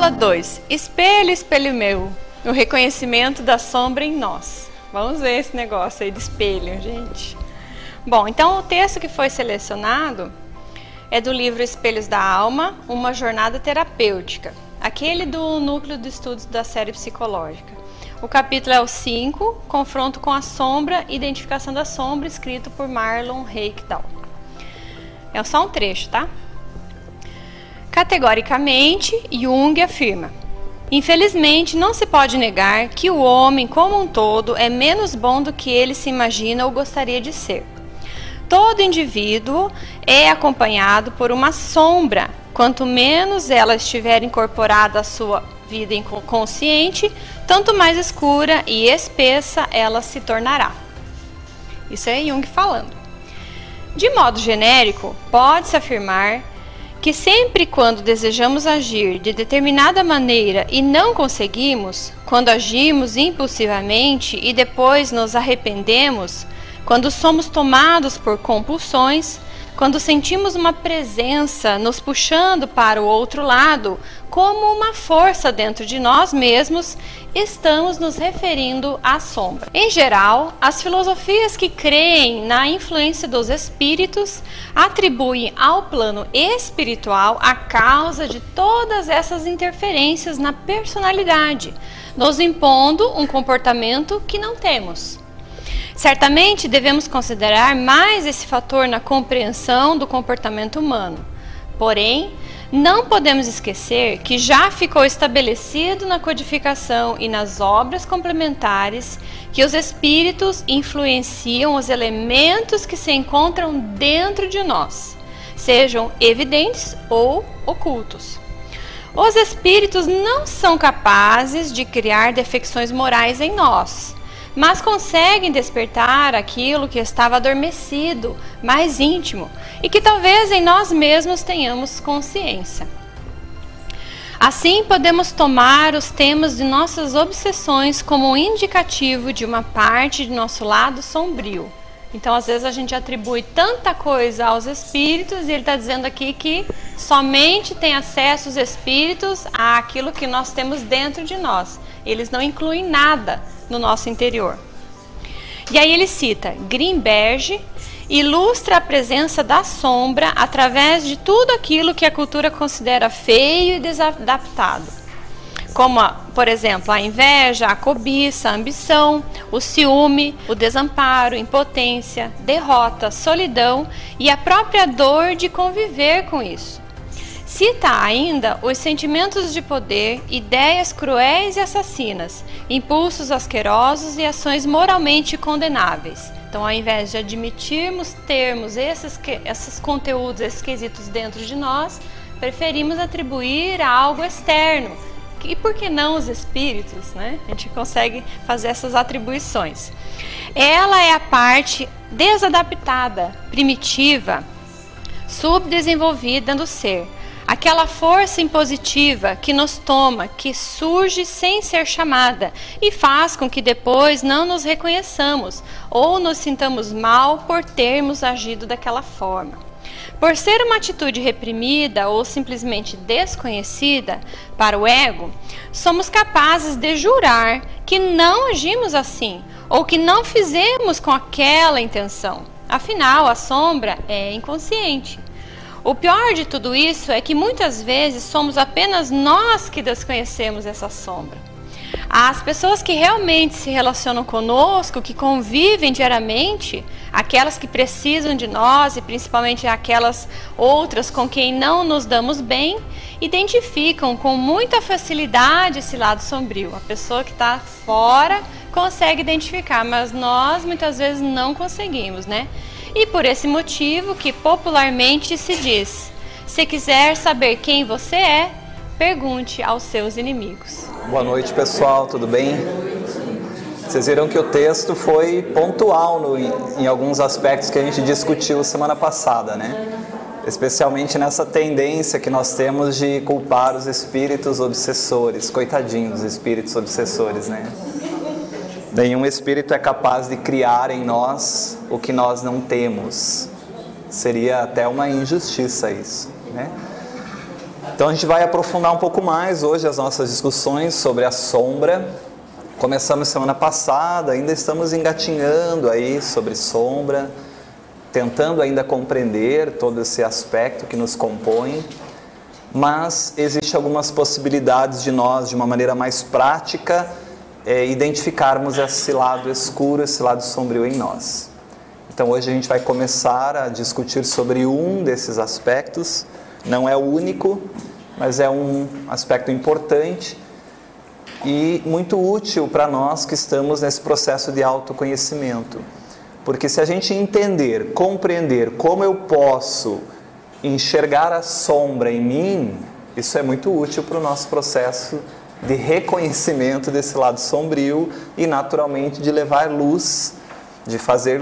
Aula 2. Espelho, espelho meu. O reconhecimento da sombra em nós. Vamos ver esse negócio aí de espelho, gente. Bom, então o texto que foi selecionado é do livro Espelhos da Alma, uma jornada terapêutica. Aquele do núcleo de estudos da série psicológica. O capítulo é o 5, confronto com a sombra, identificação da sombra, escrito por Marlon Reikdal. É só um trecho, tá? Categoricamente, Jung afirma: infelizmente, não se pode negar que o homem, como um todo, é menos bom do que ele se imagina ou gostaria de ser. Todo indivíduo é acompanhado por uma sombra. Quanto menos ela estiver incorporada à sua vida inconsciente, tanto mais escura e espessa ela se tornará. Isso é Jung falando. De modo genérico, pode-se afirmar que sempre quando desejamos agir de determinada maneira e não conseguimos, quando agimos impulsivamente e depois nos arrependemos, quando somos tomados por compulsões, quando sentimos uma presença nos puxando para o outro lado, como uma força dentro de nós mesmos, estamos nos referindo à sombra. Em geral, as filosofias que creem na influência dos espíritos atribuem ao plano espiritual a causa de todas essas interferências na personalidade, nos impondo um comportamento que não temos. Certamente devemos considerar mais esse fator na compreensão do comportamento humano. Porém, não podemos esquecer que já ficou estabelecido na codificação e nas obras complementares que os espíritos influenciam os elementos que se encontram dentro de nós, sejam evidentes ou ocultos. Os espíritos não são capazes de criar defecções morais em nós, mas conseguem despertar aquilo que estava adormecido, mais íntimo, e que talvez em nós mesmos tenhamos consciência. Assim, podemos tomar os temas de nossas obsessões como um indicativo de uma parte de nosso lado sombrio. Então, às vezes a gente atribui tanta coisa aos espíritos, e ele está dizendo aqui que somente tem acesso os espíritos àquilo que nós temos dentro de nós. Eles não incluem nada no nosso interior. E aí ele cita Grimberg, ilustra a presença da sombra através de tudo aquilo que a cultura considera feio e desadaptado, como, por exemplo, a inveja, a cobiça, a ambição, o ciúme, o desamparo, impotência, derrota, solidão e a própria dor de conviver com isso. Cita ainda os sentimentos de poder, ideias cruéis e assassinas, impulsos asquerosos e ações moralmente condenáveis. Então, ao invés de admitirmos termos esses conteúdos, esses quesitos dentro de nós, preferimos atribuir a algo externo. E por que não os espíritos, né? A gente consegue fazer essas atribuições. Ela é a parte desadaptada, primitiva, subdesenvolvida do ser. Aquela força impositiva que nos toma, que surge sem ser chamada e faz com que depois não nos reconheçamos ou nos sintamos mal por termos agido daquela forma. Por ser uma atitude reprimida ou simplesmente desconhecida para o ego, somos capazes de jurar que não agimos assim ou que não fizemos com aquela intenção. Afinal, a sombra é inconsciente. O pior de tudo isso é que muitas vezes somos apenas nós que desconhecemos essa sombra. As pessoas que realmente se relacionam conosco, que convivem diariamente, aquelas que precisam de nós e principalmente aquelas outras com quem não nos damos bem, identificam com muita facilidade esse lado sombrio. A pessoa que está fora consegue identificar, mas nós muitas vezes não conseguimos, né? E por esse motivo que popularmente se diz: se quiser saber quem você é, pergunte aos seus inimigos. Boa noite, pessoal, tudo bem? Vocês viram que o texto foi pontual em alguns aspectos que a gente discutiu semana passada, né? Especialmente nessa tendência que nós temos de culpar os espíritos obsessores. Coitadinhos dos espíritos obsessores, né? Nenhum espírito é capaz de criar em nós o que nós não temos. Seria até uma injustiça isso, né? Então a gente vai aprofundar um pouco mais hoje as nossas discussões sobre a sombra. Começamos semana passada, ainda estamos engatinhando aí sobre sombra, tentando ainda compreender todo esse aspecto que nos compõe, mas existem algumas possibilidades de nós, de uma maneira mais prática, identificarmos esse lado escuro, esse lado sombrio em nós. Então hoje a gente vai começar a discutir sobre um desses aspectos. Não é o único, mas é um aspecto importante e muito útil para nós que estamos nesse processo de autoconhecimento. Porque se a gente entender, compreender como eu posso enxergar a sombra em mim, isso é muito útil para o nosso processo de reconhecimento desse lado sombrio e naturalmente de levar luz, de fazer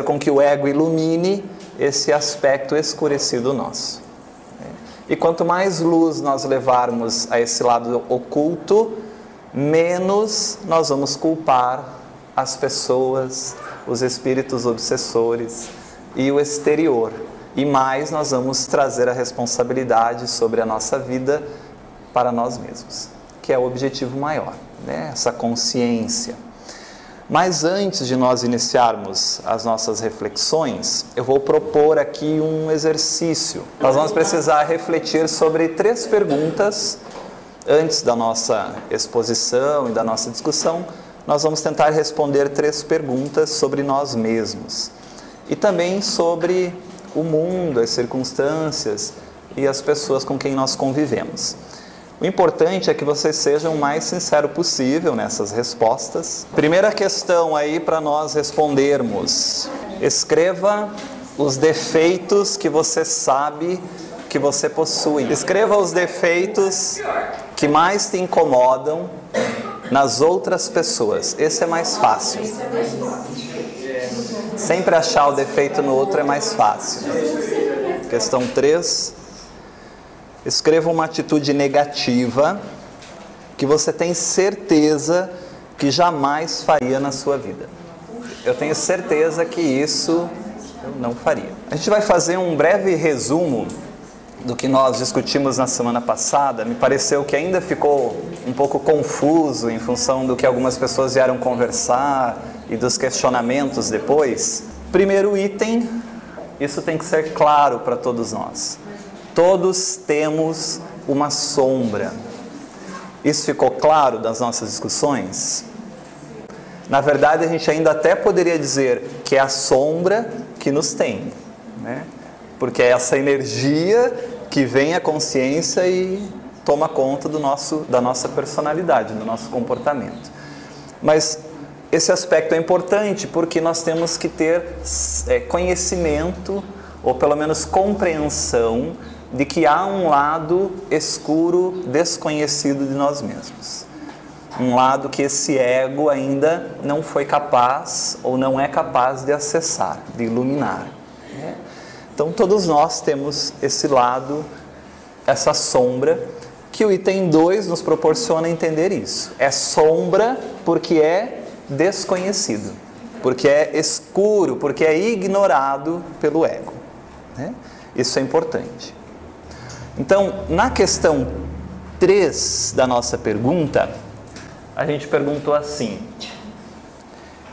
com que o ego ilumine esse aspecto escurecido nosso. E quanto mais luz nós levarmos a esse lado oculto, menos nós vamos culpar as pessoas, os espíritos obsessores e o exterior. E mais nós vamos trazer a responsabilidade sobre a nossa vida para nós mesmos, que é o objetivo maior, né? Essa consciência. Mas antes de nós iniciarmos as nossas reflexões, eu vou propor aqui um exercício. Nós vamos precisar refletir sobre 3 perguntas. Antes da nossa exposição e da nossa discussão, nós vamos tentar responder 3 perguntas sobre nós mesmos. E também sobre o mundo, as circunstâncias e as pessoas com quem nós convivemos. O importante é que vocês sejam o mais sincero possível nessas respostas. Primeira questão aí para nós respondermos. Escreva os defeitos que você sabe que você possui. Escreva os defeitos que mais te incomodam nas outras pessoas. Esse é mais fácil. Sempre achar o defeito no outro é mais fácil. Questão 3. Escreva uma atitude negativa que você tem certeza que jamais faria na sua vida. Eu tenho certeza que isso eu não faria. A gente vai fazer um breve resumo do que nós discutimos na semana passada. Me pareceu que ainda ficou um pouco confuso em função do que algumas pessoas vieram conversar e dos questionamentos depois. Primeiro item, isso tem que ser claro para todos nós. Todos temos uma sombra. Isso ficou claro das nossas discussões? Na verdade, a gente ainda até poderia dizer que é a sombra que nos tem, né? Porque é essa energia que vem à consciência e toma conta da nossa personalidade, do nosso comportamento. Mas esse aspecto é importante porque nós temos que ter conhecimento, ou pelo menos compreensão, de que há um lado escuro, desconhecido de nós mesmos. Um lado que esse ego ainda não foi capaz ou não é capaz de acessar, de iluminar. Então todos nós temos esse lado, essa sombra, que o item 2 nos proporciona entender isso. É sombra porque é desconhecido, porque é escuro, porque é ignorado pelo ego, né? Isso é importante. Então, na questão 3 da nossa pergunta, a gente perguntou assim: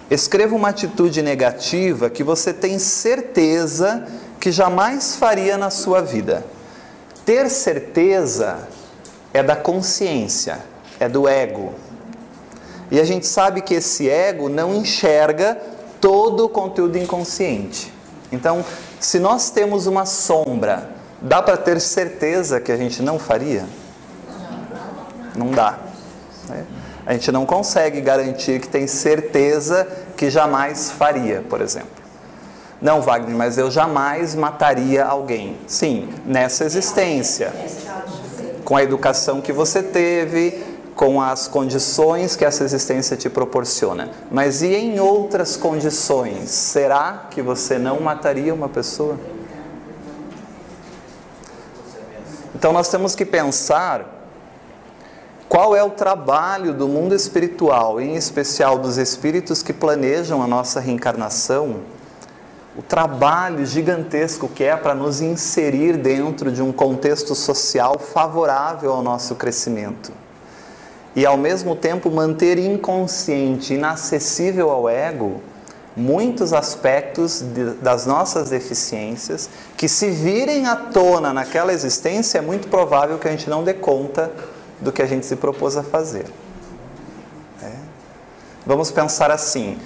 escreva uma atitude negativa que você tem certeza que jamais faria na sua vida. Ter certeza é da consciência, é do ego. E a gente sabe que esse ego não enxerga todo o conteúdo inconsciente. Então, se nós temos uma sombra, dá para ter certeza que a gente não faria? Não dá, né? A gente não consegue garantir que tem certeza que jamais faria, por exemplo. Não, Wagner, mas eu jamais mataria alguém. Sim, nessa existência, com a educação que você teve, com as condições que essa existência te proporciona. Mas e em outras condições? Será que você não mataria uma pessoa? Então nós temos que pensar qual é o trabalho do mundo espiritual, em especial dos espíritos que planejam a nossa reencarnação, o trabalho gigantesco que é para nos inserir dentro de um contexto social favorável ao nosso crescimento. E ao mesmo tempo manter inconsciente, inacessível ao ego, muitos aspectos das nossas deficiências, que se virem à tona naquela existência, é muito provável que a gente não dê conta do que a gente se propôs a fazer. Vamos pensar assim: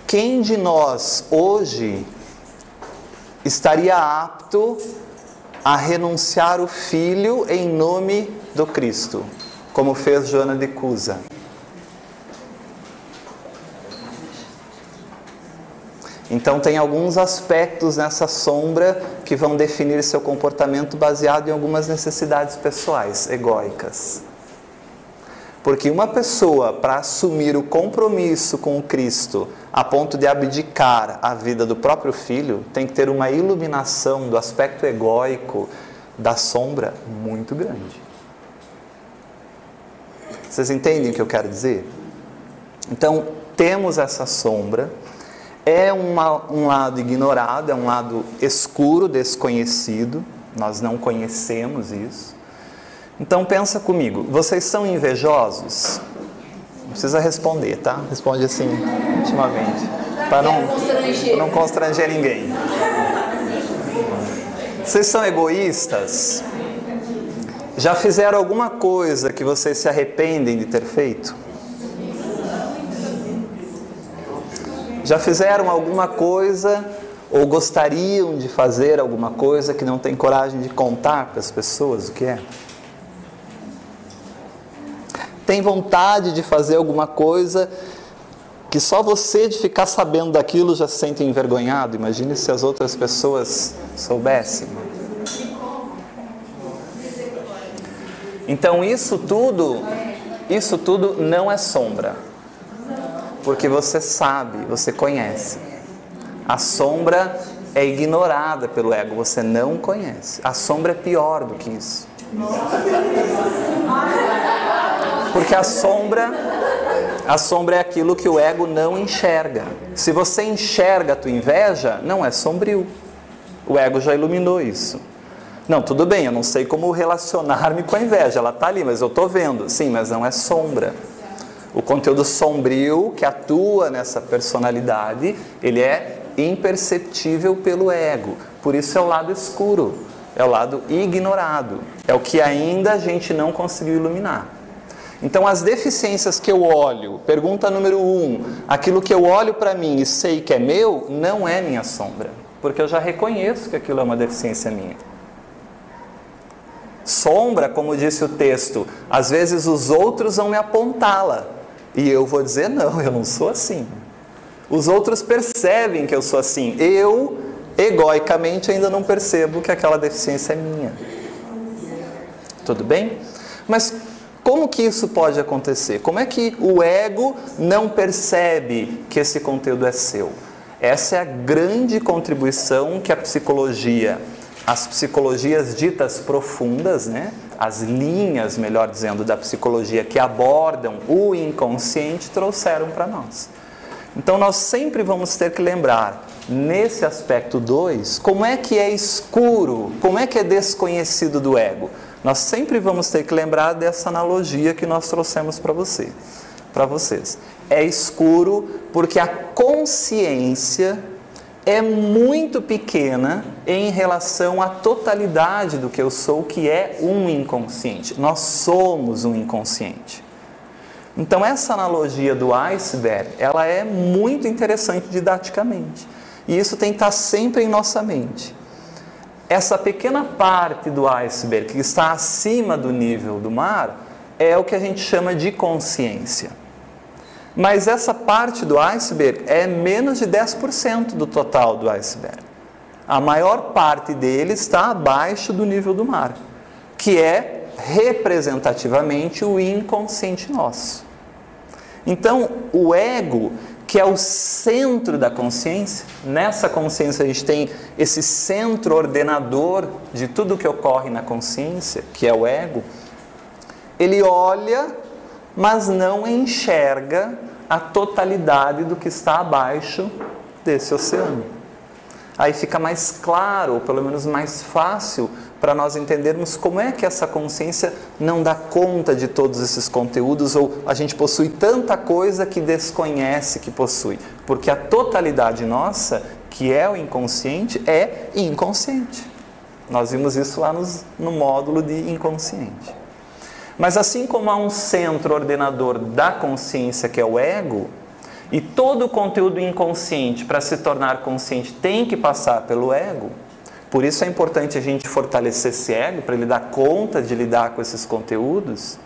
quem de nós hoje estaria apto a renunciar o filho em nome do Cristo, como fez Joana de Cusa? Então tem alguns aspectos nessa sombra que vão definir seu comportamento baseado em algumas necessidades pessoais, egóicas. Porque uma pessoa, para assumir o compromisso com o Cristo, a ponto de abdicar a vida do próprio filho, tem que ter uma iluminação do aspecto egóico da sombra muito grande. Vocês entendem o que eu quero dizer? Então, temos essa sombra, é um lado ignorado, é um lado escuro, desconhecido, nós não conhecemos isso. Então pensa comigo, vocês são invejosos? Não precisa responder, tá? Responde assim, intimamente, para não constranger ninguém. Vocês são egoístas? Já fizeram alguma coisa que vocês se arrependem de ter feito? Já fizeram alguma coisa ou gostariam de fazer alguma coisa que não tem coragem de contar para as pessoas o que é? Tem vontade de fazer alguma coisa que só você de ficar sabendo daquilo já se sente envergonhado? Imagine se as outras pessoas soubessem. Então isso tudo não é sombra, porque você sabe, você conhece. A sombra é ignorada pelo ego, você não conhece. A sombra é pior do que isso. Porque a sombra é aquilo que o ego não enxerga. Se você enxerga a tua inveja, não é sombrio. O ego já iluminou isso. Não, tudo bem, eu não sei como relacionar-me com a inveja, ela está ali, mas eu estou vendo. Sim, mas não é sombra. O conteúdo sombrio que atua nessa personalidade, ele é imperceptível pelo ego. Por isso é o lado escuro, é o lado ignorado. É o que ainda a gente não conseguiu iluminar. Então as deficiências que eu olho, pergunta número 1, aquilo que eu olho para mim e sei que é meu, não é minha sombra. Porque eu já reconheço que aquilo é uma deficiência minha. Sombra, como disse o texto, às vezes os outros vão me apontá-la. E eu vou dizer, não, eu não sou assim. Os outros percebem que eu sou assim. Eu, egoicamente, ainda não percebo que aquela deficiência é minha. Tudo bem? Mas como que isso pode acontecer? Como é que o ego não percebe que esse conteúdo é seu? Essa é a grande contribuição que a psicologia, as psicologias ditas profundas, né? As linhas, melhor dizendo, da psicologia que abordam o inconsciente trouxeram para nós. Então nós sempre vamos ter que lembrar, nesse aspecto 2, como é que é escuro, como é que é desconhecido do ego. Nós sempre vamos ter que lembrar dessa analogia que nós trouxemos para vocês. É escuro porque a consciência é muito pequena em relação à totalidade do que eu sou, que é um inconsciente. Nós somos um inconsciente. Então essa analogia do iceberg, ela é muito interessante didaticamente. E isso tem que estar sempre em nossa mente. Essa pequena parte do iceberg que está acima do nível do mar é o que a gente chama de consciência. Mas essa parte do iceberg é menos de 10% do total do iceberg. A maior parte dele está abaixo do nível do mar, que é representativamente o inconsciente nosso. Então, o ego, que é o centro da consciência, nessa consciência a gente tem esse centro ordenador de tudo que ocorre na consciência, que é o ego, ele olha, mas não enxerga a totalidade do que está abaixo desse oceano. Aí fica mais claro, ou pelo menos mais fácil, para nós entendermos como é que essa consciência não dá conta de todos esses conteúdos, ou a gente possui tanta coisa que desconhece que possui. Porque a totalidade nossa, que é o inconsciente, é inconsciente. Nós vimos isso lá no módulo de inconsciente. Mas assim como há um centro ordenador da consciência, que é o ego, e todo o conteúdo inconsciente, para se tornar consciente, tem que passar pelo ego. Por isso é importante a gente fortalecer esse ego, para ele dar conta de lidar com esses conteúdos.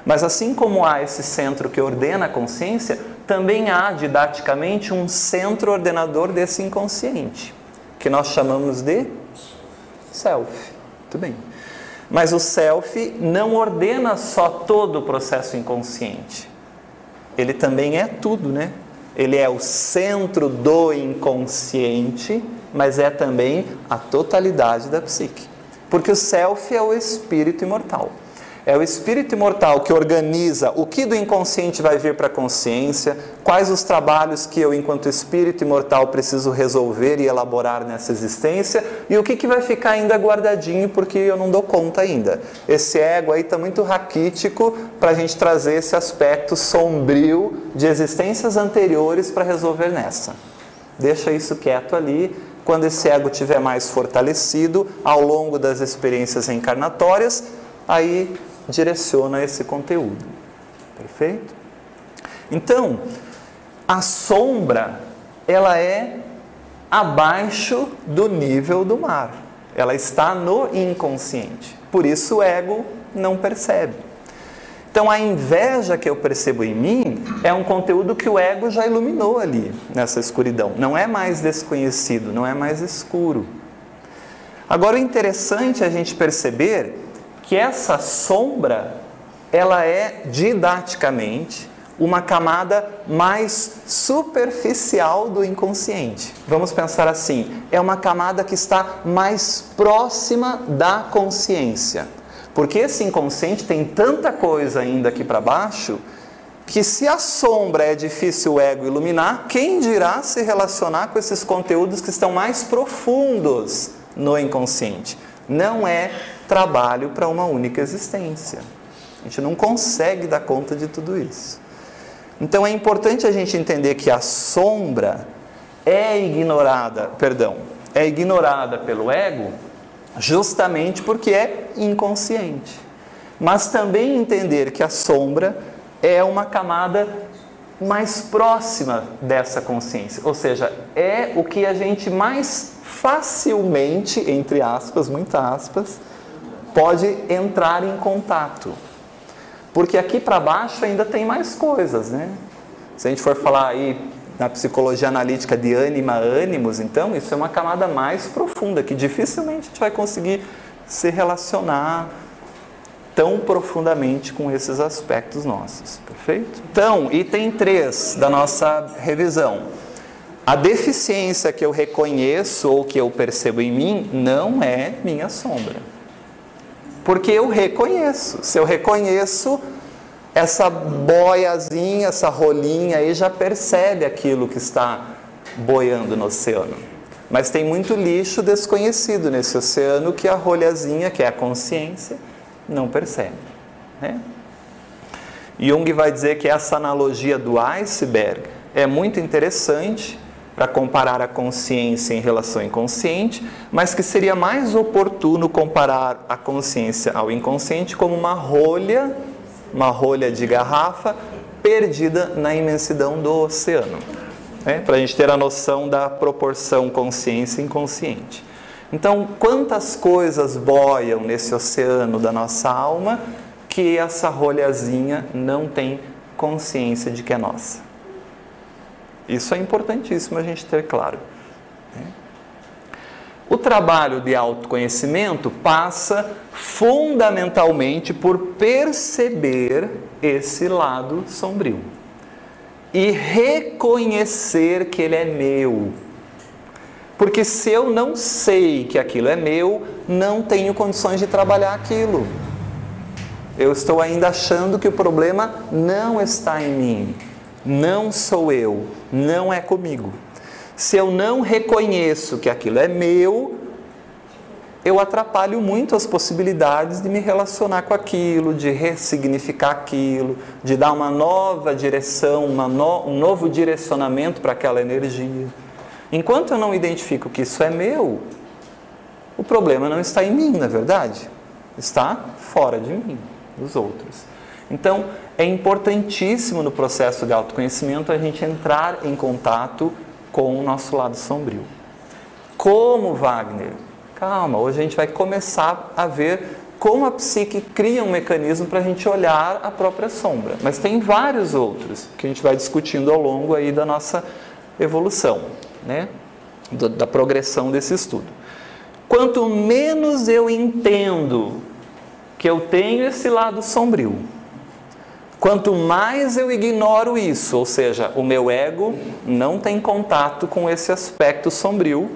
Mas assim como há esse centro que ordena a consciência, também há didaticamente um centro ordenador desse inconsciente, que nós chamamos de self. Muito bem. Mas o self não ordena só todo o processo inconsciente. Ele também é tudo, né? Ele é o centro do inconsciente, mas é também a totalidade da psique. Porque o self é o espírito imortal. É o espírito imortal que organiza o que do inconsciente vai vir para a consciência, quais os trabalhos que eu, enquanto espírito imortal, preciso resolver e elaborar nessa existência, e o que vai ficar ainda guardadinho porque eu não dou conta ainda. Esse ego aí está muito raquítico para a gente trazer esse aspecto sombrio de existências anteriores para resolver nessa. Deixa isso quieto ali. Quando esse ego estiver mais fortalecido ao longo das experiências reencarnatórias, aí direciona esse conteúdo. Perfeito? Então, a sombra, ela é abaixo do nível do mar. Ela está no inconsciente. Por isso o ego não percebe. Então, a inveja que eu percebo em mim é um conteúdo que o ego já iluminou ali, nessa escuridão. Não é mais desconhecido, não é mais escuro. Agora, o interessante é a gente perceber que essa sombra, ela é didaticamente uma camada mais superficial do inconsciente. Vamos pensar assim, é uma camada que está mais próxima da consciência. Porque esse inconsciente tem tanta coisa ainda aqui para baixo, que se a sombra é difícil o ego iluminar, quem dirá se relacionar com esses conteúdos que estão mais profundos no inconsciente? Não é trabalho para uma única existência. A gente não consegue dar conta de tudo isso. Então é importante a gente entender que a sombra é ignorada pelo ego justamente porque é inconsciente. Mas também entender que a sombra é uma camada mais próxima dessa consciência. Ou seja, é o que a gente mais facilmente, entre aspas, muitas aspas, pode entrar em contato. Porque aqui para baixo ainda tem mais coisas, né? Se a gente for falar aí na psicologia analítica de ânima, ânimos, então isso é uma camada mais profunda, que dificilmente a gente vai conseguir se relacionar tão profundamente com esses aspectos nossos, perfeito? Então, item 3 da nossa revisão. A deficiência que eu reconheço ou que eu percebo em mim não é minha sombra. Porque eu reconheço. Se eu reconheço, essa boiazinha, essa rolinha aí já percebe aquilo que está boiando no oceano. Mas tem muito lixo desconhecido nesse oceano que a rolhazinha, que é a consciência, não percebe, né? Jung vai dizer que essa analogia do iceberg é muito interessante para comparar a consciência em relação ao inconsciente, mas que seria mais oportuno comparar a consciência ao inconsciente como uma rolha de garrafa perdida na imensidão do oceano, né? Para a gente ter a noção da proporção consciência e inconsciente. Então, quantas coisas boiam nesse oceano da nossa alma que essa rolhazinha não tem consciência de que é nossa? Isso é importantíssimo a gente ter claro. O trabalho de autoconhecimento passa fundamentalmente por perceber esse lado sombrio e reconhecer que ele é meu. Porque se eu não sei que aquilo é meu, não tenho condições de trabalhar aquilo. Eu estou ainda achando que o problema não está em mim, não sou eu, não é comigo. Se eu não reconheço que aquilo é meu, eu atrapalho muito as possibilidades de me relacionar com aquilo, de ressignificar aquilo, de dar uma nova direção, um novo direcionamento para aquela energia. Enquanto eu não identifico que isso é meu, o problema não está em mim, na verdade. Está fora de mim, dos outros. Então, é importantíssimo no processo de autoconhecimento a gente entrar em contato com o nosso lado sombrio. Como, Wagner? Calma, hoje a gente vai começar a ver como a psique cria um mecanismo para a gente olhar a própria sombra. Mas tem vários outros que a gente vai discutindo ao longo aí da nossa evolução, né? Da progressão desse estudo. Quanto menos eu entendo que eu tenho esse lado sombrio, quanto mais eu ignoro isso, ou seja, o meu ego não tem contato com esse aspecto sombrio,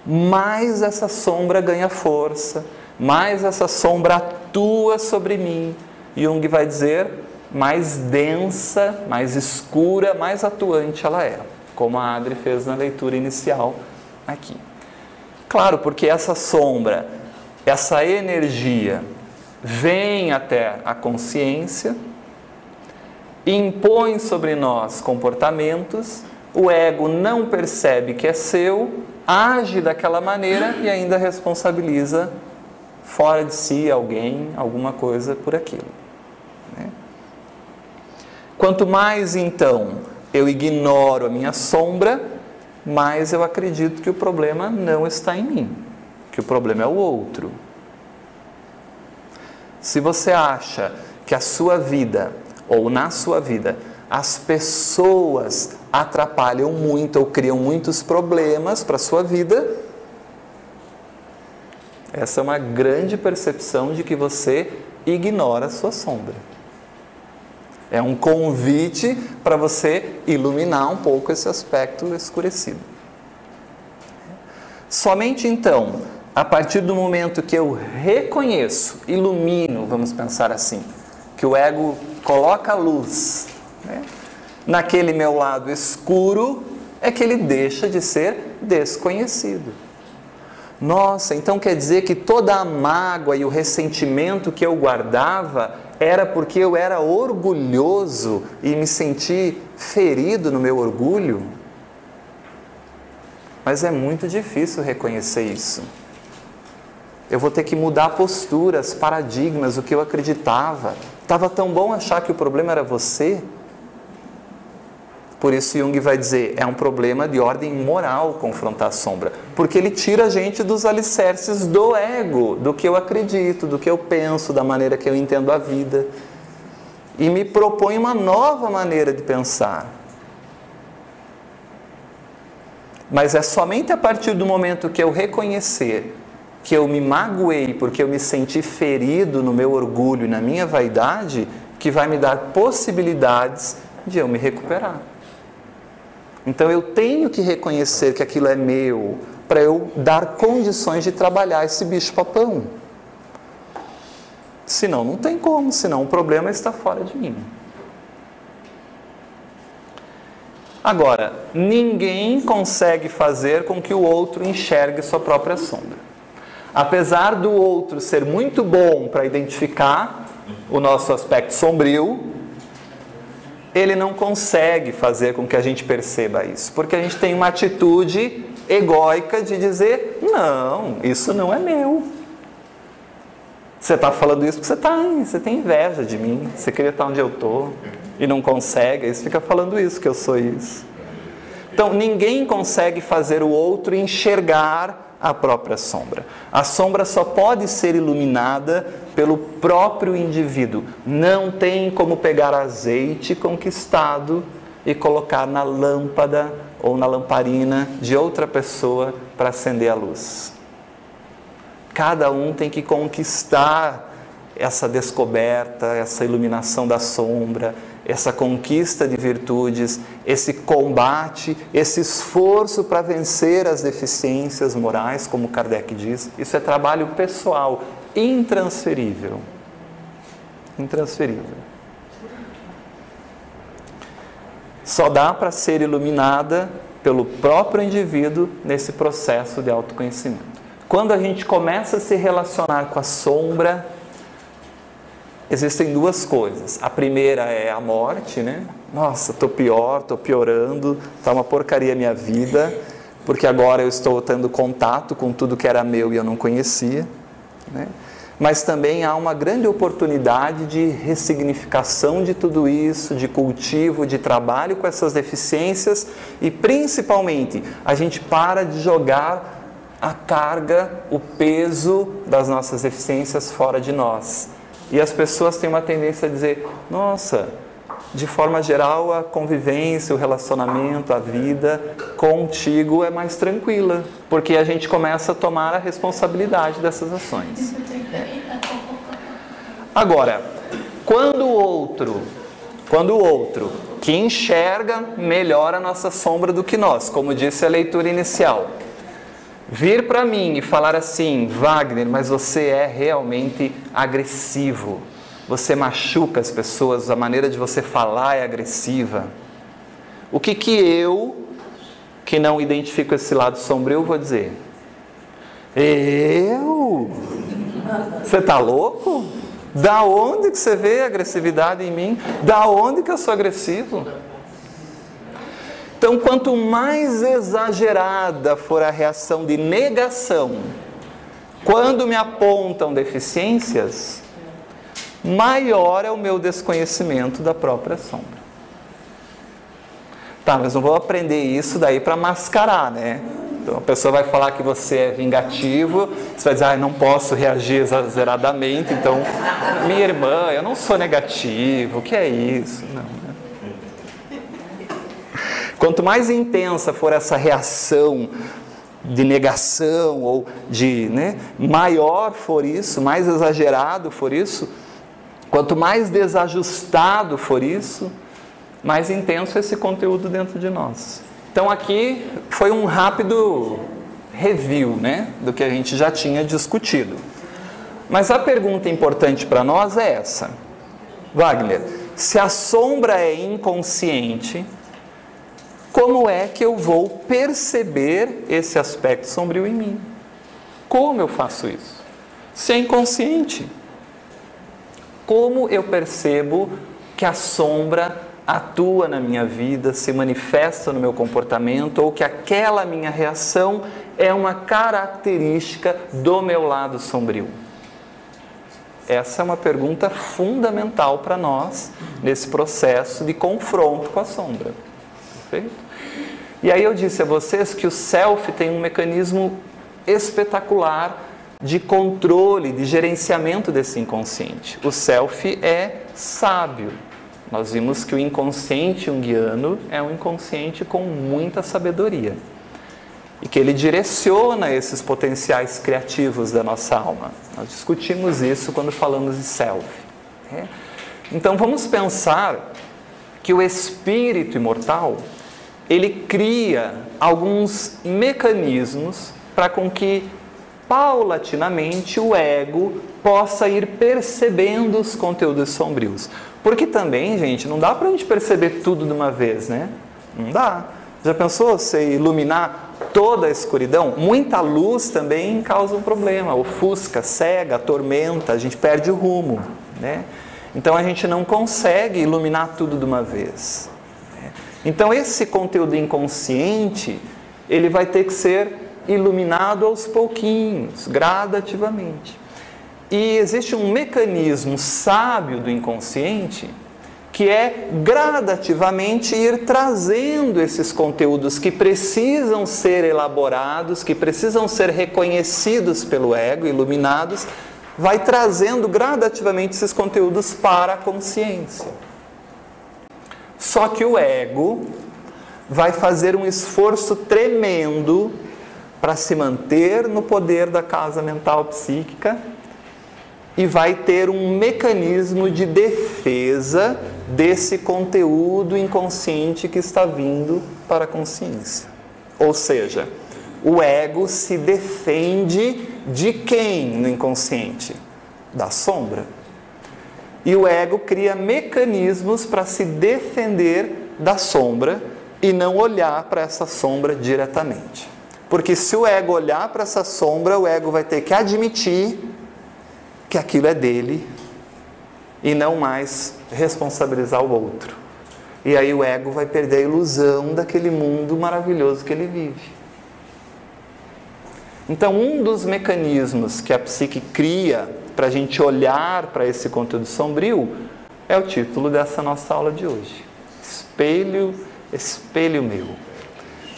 mais essa sombra ganha força, mais essa sombra atua sobre mim. Jung vai dizer, mais densa, mais escura, mais atuante ela é, como a Adri fez na leitura inicial aqui. Claro, porque essa sombra, essa energia, vem até a consciência, impõe sobre nós comportamentos, o ego não percebe que é seu, age daquela maneira e ainda responsabiliza fora de si alguém, alguma coisa por aquilo, né? Quanto mais então eu ignoro a minha sombra, mais eu acredito que o problema não está em mim, que o problema é o outro. Se você acha que a sua vida, ou na sua vida, as pessoas atrapalham muito ou criam muitos problemas para a sua vida, essa é uma grande percepção de que você ignora a sua sombra. É um convite para você iluminar um pouco esse aspecto escurecido. Somente então, a partir do momento que eu reconheço, ilumino, vamos pensar assim, que o ego coloca a luz, né, naquele meu lado escuro, é que ele deixa de ser desconhecido. Nossa, então quer dizer que toda a mágoa e o ressentimento que eu guardava era porque eu era orgulhoso e me senti ferido no meu orgulho? Mas é muito difícil reconhecer isso. Eu vou ter que mudar posturas, paradigmas, o que eu acreditava. Estava tão bom achar que o problema era você. Por isso Jung vai dizer, é um problema de ordem moral confrontar a sombra. Porque ele tira a gente dos alicerces do ego, do que eu acredito, do que eu penso, da maneira que eu entendo a vida. E me propõe uma nova maneira de pensar. Mas é somente a partir do momento que eu reconhecer que eu me magoei porque eu me senti ferido no meu orgulho e na minha vaidade, que vai me dar possibilidades de eu me recuperar. Então eu tenho que reconhecer que aquilo é meu, para eu dar condições de trabalhar esse bicho-papão. Senão não tem como, senão o problema está fora de mim. Agora, ninguém consegue fazer com que o outro enxergue sua própria sombra. Apesar do outro ser muito bom para identificar o nosso aspecto sombrio, ele não consegue fazer com que a gente perceba isso, porque a gente tem uma atitude egóica de dizer, não, isso não é meu. Você está falando isso porque você tem inveja de mim, você queria estar onde eu estou e não consegue, aí você fica falando isso, que eu sou isso. Então, ninguém consegue fazer o outro enxergar a própria sombra. A sombra só pode ser iluminada pelo próprio indivíduo. Não tem como pegar azeite conquistado e colocar na lâmpada ou na lamparina de outra pessoa para acender a luz. Cada um tem que conquistar essa descoberta, essa iluminação da sombra, essa conquista de virtudes, esse combate, esse esforço para vencer as deficiências morais, como Kardec diz. Isso é trabalho pessoal, intransferível. Intransferível. Só dá para ser iluminada pelo próprio indivíduo nesse processo de autoconhecimento. Quando a gente começa a se relacionar com a sombra, existem duas coisas. A primeira é a morte, né? Nossa, estou pior, estou piorando, está uma porcaria a minha vida, porque agora eu estou tendo contato com tudo que era meu e eu não conhecia, né? Mas também há uma grande oportunidade de ressignificação de tudo isso, de cultivo, de trabalho com essas deficiências e, principalmente, a gente para de jogar a carga, o peso das nossas deficiências fora de nós. E as pessoas têm uma tendência a dizer, nossa, de forma geral a convivência, o relacionamento, a vida contigo é mais tranquila, porque a gente começa a tomar a responsabilidade dessas ações. Agora, quando o outro que enxerga melhor a nossa sombra do que nós, como disse a leitura inicial, vir para mim e falar assim, Wagner, mas você é realmente agressivo, você machuca as pessoas, a maneira de você falar é agressiva. O que eu, que não identifico esse lado sombrio, vou dizer? Eu? Você está louco? Da onde que você vê agressividade em mim? Da onde que eu sou agressivo? Então, quanto mais exagerada for a reação de negação, quando me apontam deficiências, maior é o meu desconhecimento da própria sombra. Tá, mas não vou aprender isso daí para mascarar, né? Então a pessoa vai falar que você é vingativo, você vai dizer, não posso reagir exageradamente, então, minha irmã, eu não sou negativo, o que é isso? Não, né? Quanto mais intensa for essa reação de negação ou de, maior for isso, mais exagerado for isso, quanto mais desajustado for isso, mais intenso é esse conteúdo dentro de nós. Então aqui foi um rápido review, do que a gente já tinha discutido. Mas a pergunta importante para nós é essa. Wagner, se a sombra é inconsciente, como é que eu vou perceber esse aspecto sombrio em mim? Como eu faço isso? Se é inconsciente, como eu percebo que a sombra atua na minha vida, se manifesta no meu comportamento, ou que aquela minha reação é uma característica do meu lado sombrio? Essa é uma pergunta fundamental para nós, nesse processo de confronto com a sombra. Perfeito? E aí eu disse a vocês que o self tem um mecanismo espetacular de controle, de gerenciamento desse inconsciente. O self é sábio. Nós vimos que o inconsciente junguiano é um inconsciente com muita sabedoria e que ele direciona esses potenciais criativos da nossa alma. Nós discutimos isso quando falamos de self. Então vamos pensar que o espírito imortal, ele cria alguns mecanismos para com que paulatinamente o ego possa ir percebendo os conteúdos sombrios. Porque também, gente, não dá para a gente perceber tudo de uma vez, né? Não dá. Já pensou você iluminar toda a escuridão? Muita luz também causa um problema, ofusca, cega, atormenta, a gente perde o rumo, né? Então a gente não consegue iluminar tudo de uma vez. Então esse conteúdo inconsciente, ele vai ter que ser iluminado aos pouquinhos, gradativamente. E existe um mecanismo sábio do inconsciente que é gradativamente ir trazendo esses conteúdos que precisam ser elaborados, que precisam ser reconhecidos pelo ego, iluminados, vai trazendo gradativamente esses conteúdos para a consciência. Só que o ego vai fazer um esforço tremendo para se manter no poder da casa mental psíquica e vai ter um mecanismo de defesa desse conteúdo inconsciente que está vindo para a consciência. Ou seja, o ego se defende de quem no inconsciente? Da sombra. E o ego cria mecanismos para se defender da sombra e não olhar para essa sombra diretamente. Porque se o ego olhar para essa sombra, o ego vai ter que admitir que aquilo é dele e não mais responsabilizar o outro. E aí o ego vai perder a ilusão daquele mundo maravilhoso que ele vive. Então, um dos mecanismos que a psique cria para a gente olhar para esse conteúdo sombrio é o título dessa nossa aula de hoje. Espelho, espelho meu.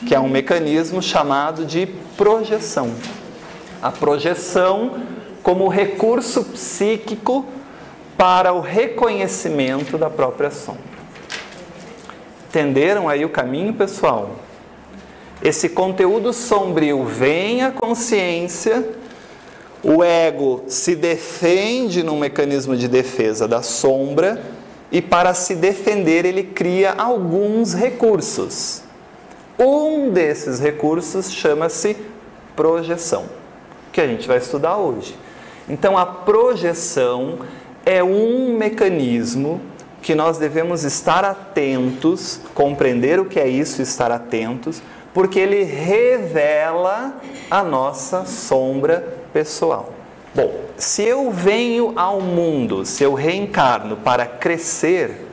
Que é um mecanismo chamado de projeção. A projeção como recurso psíquico para o reconhecimento da própria sombra. Entenderam aí o caminho, pessoal? Esse conteúdo sombrio vem à consciência, o ego se defende num mecanismo de defesa da sombra e para se defender ele cria alguns recursos. Um desses recursos chama-se projeção, que a gente vai estudar hoje. Então a projeção é um mecanismo que nós devemos estar atentos, compreender o que é isso, estar atentos, porque ele revela a nossa sombra pessoal. Bom, se eu venho ao mundo, se eu reencarno para crescer,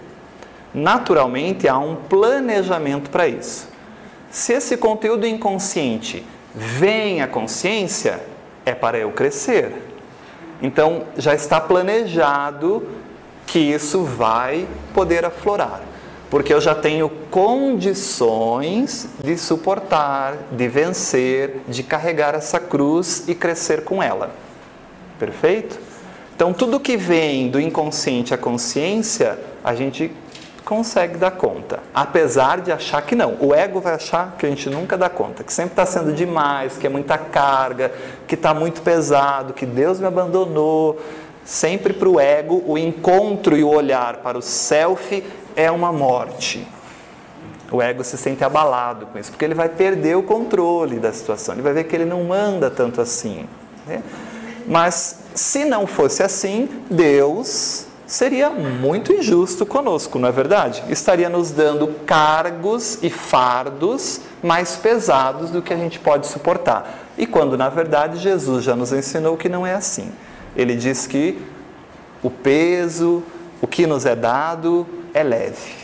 naturalmente há um planejamento para isso. Se esse conteúdo inconsciente vem à consciência, é para eu crescer. Então, já está planejado que isso vai poder aflorar. Porque eu já tenho condições de suportar, de vencer, de carregar essa cruz e crescer com ela. Perfeito? Então, tudo que vem do inconsciente à consciência, a gente consegue dar conta. Apesar de achar que não. O ego vai achar que a gente nunca dá conta, que sempre está sendo demais, que é muita carga, que está muito pesado, que Deus me abandonou. Sempre para o ego, o encontro e o olhar para o self é uma morte. O ego se sente abalado com isso, porque ele vai perder o controle da situação, ele vai ver que ele não manda tanto assim, né? Mas se não fosse assim, Deus seria muito injusto conosco, não é verdade? Estaria nos dando cargos e fardos mais pesados do que a gente pode suportar. E quando na verdade Jesus já nos ensinou que não é assim. Ele diz que o peso, o que nos é dado é leve,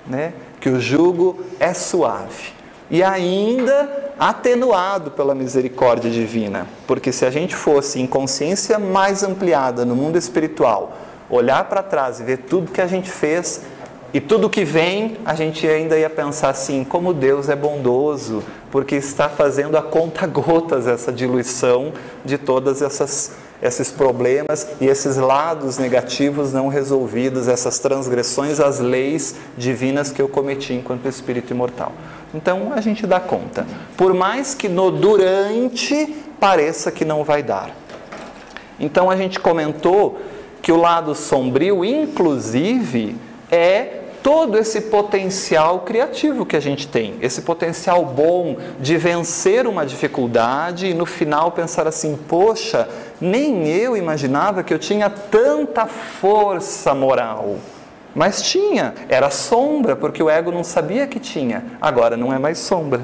né? Que o jugo é suave e ainda atenuado pela misericórdia divina, porque se a gente fosse em consciência mais ampliada no mundo espiritual, olhar para trás e ver tudo que a gente fez e tudo que vem, a gente ainda ia pensar assim, como Deus é bondoso, porque está fazendo a conta-gotas essa diluição de todas esses problemas e esses lados negativos não resolvidos, essas transgressões às leis divinas que eu cometi enquanto espírito imortal. Então a gente dá conta, por mais que no durante pareça que não vai dar. Então a gente comentou que o lado sombrio, inclusive, é todo esse potencial criativo que a gente tem, esse potencial bom de vencer uma dificuldade e no final pensar assim, poxa, nem eu imaginava que eu tinha tanta força moral. Mas tinha, era sombra, porque o ego não sabia que tinha, agora não é mais sombra,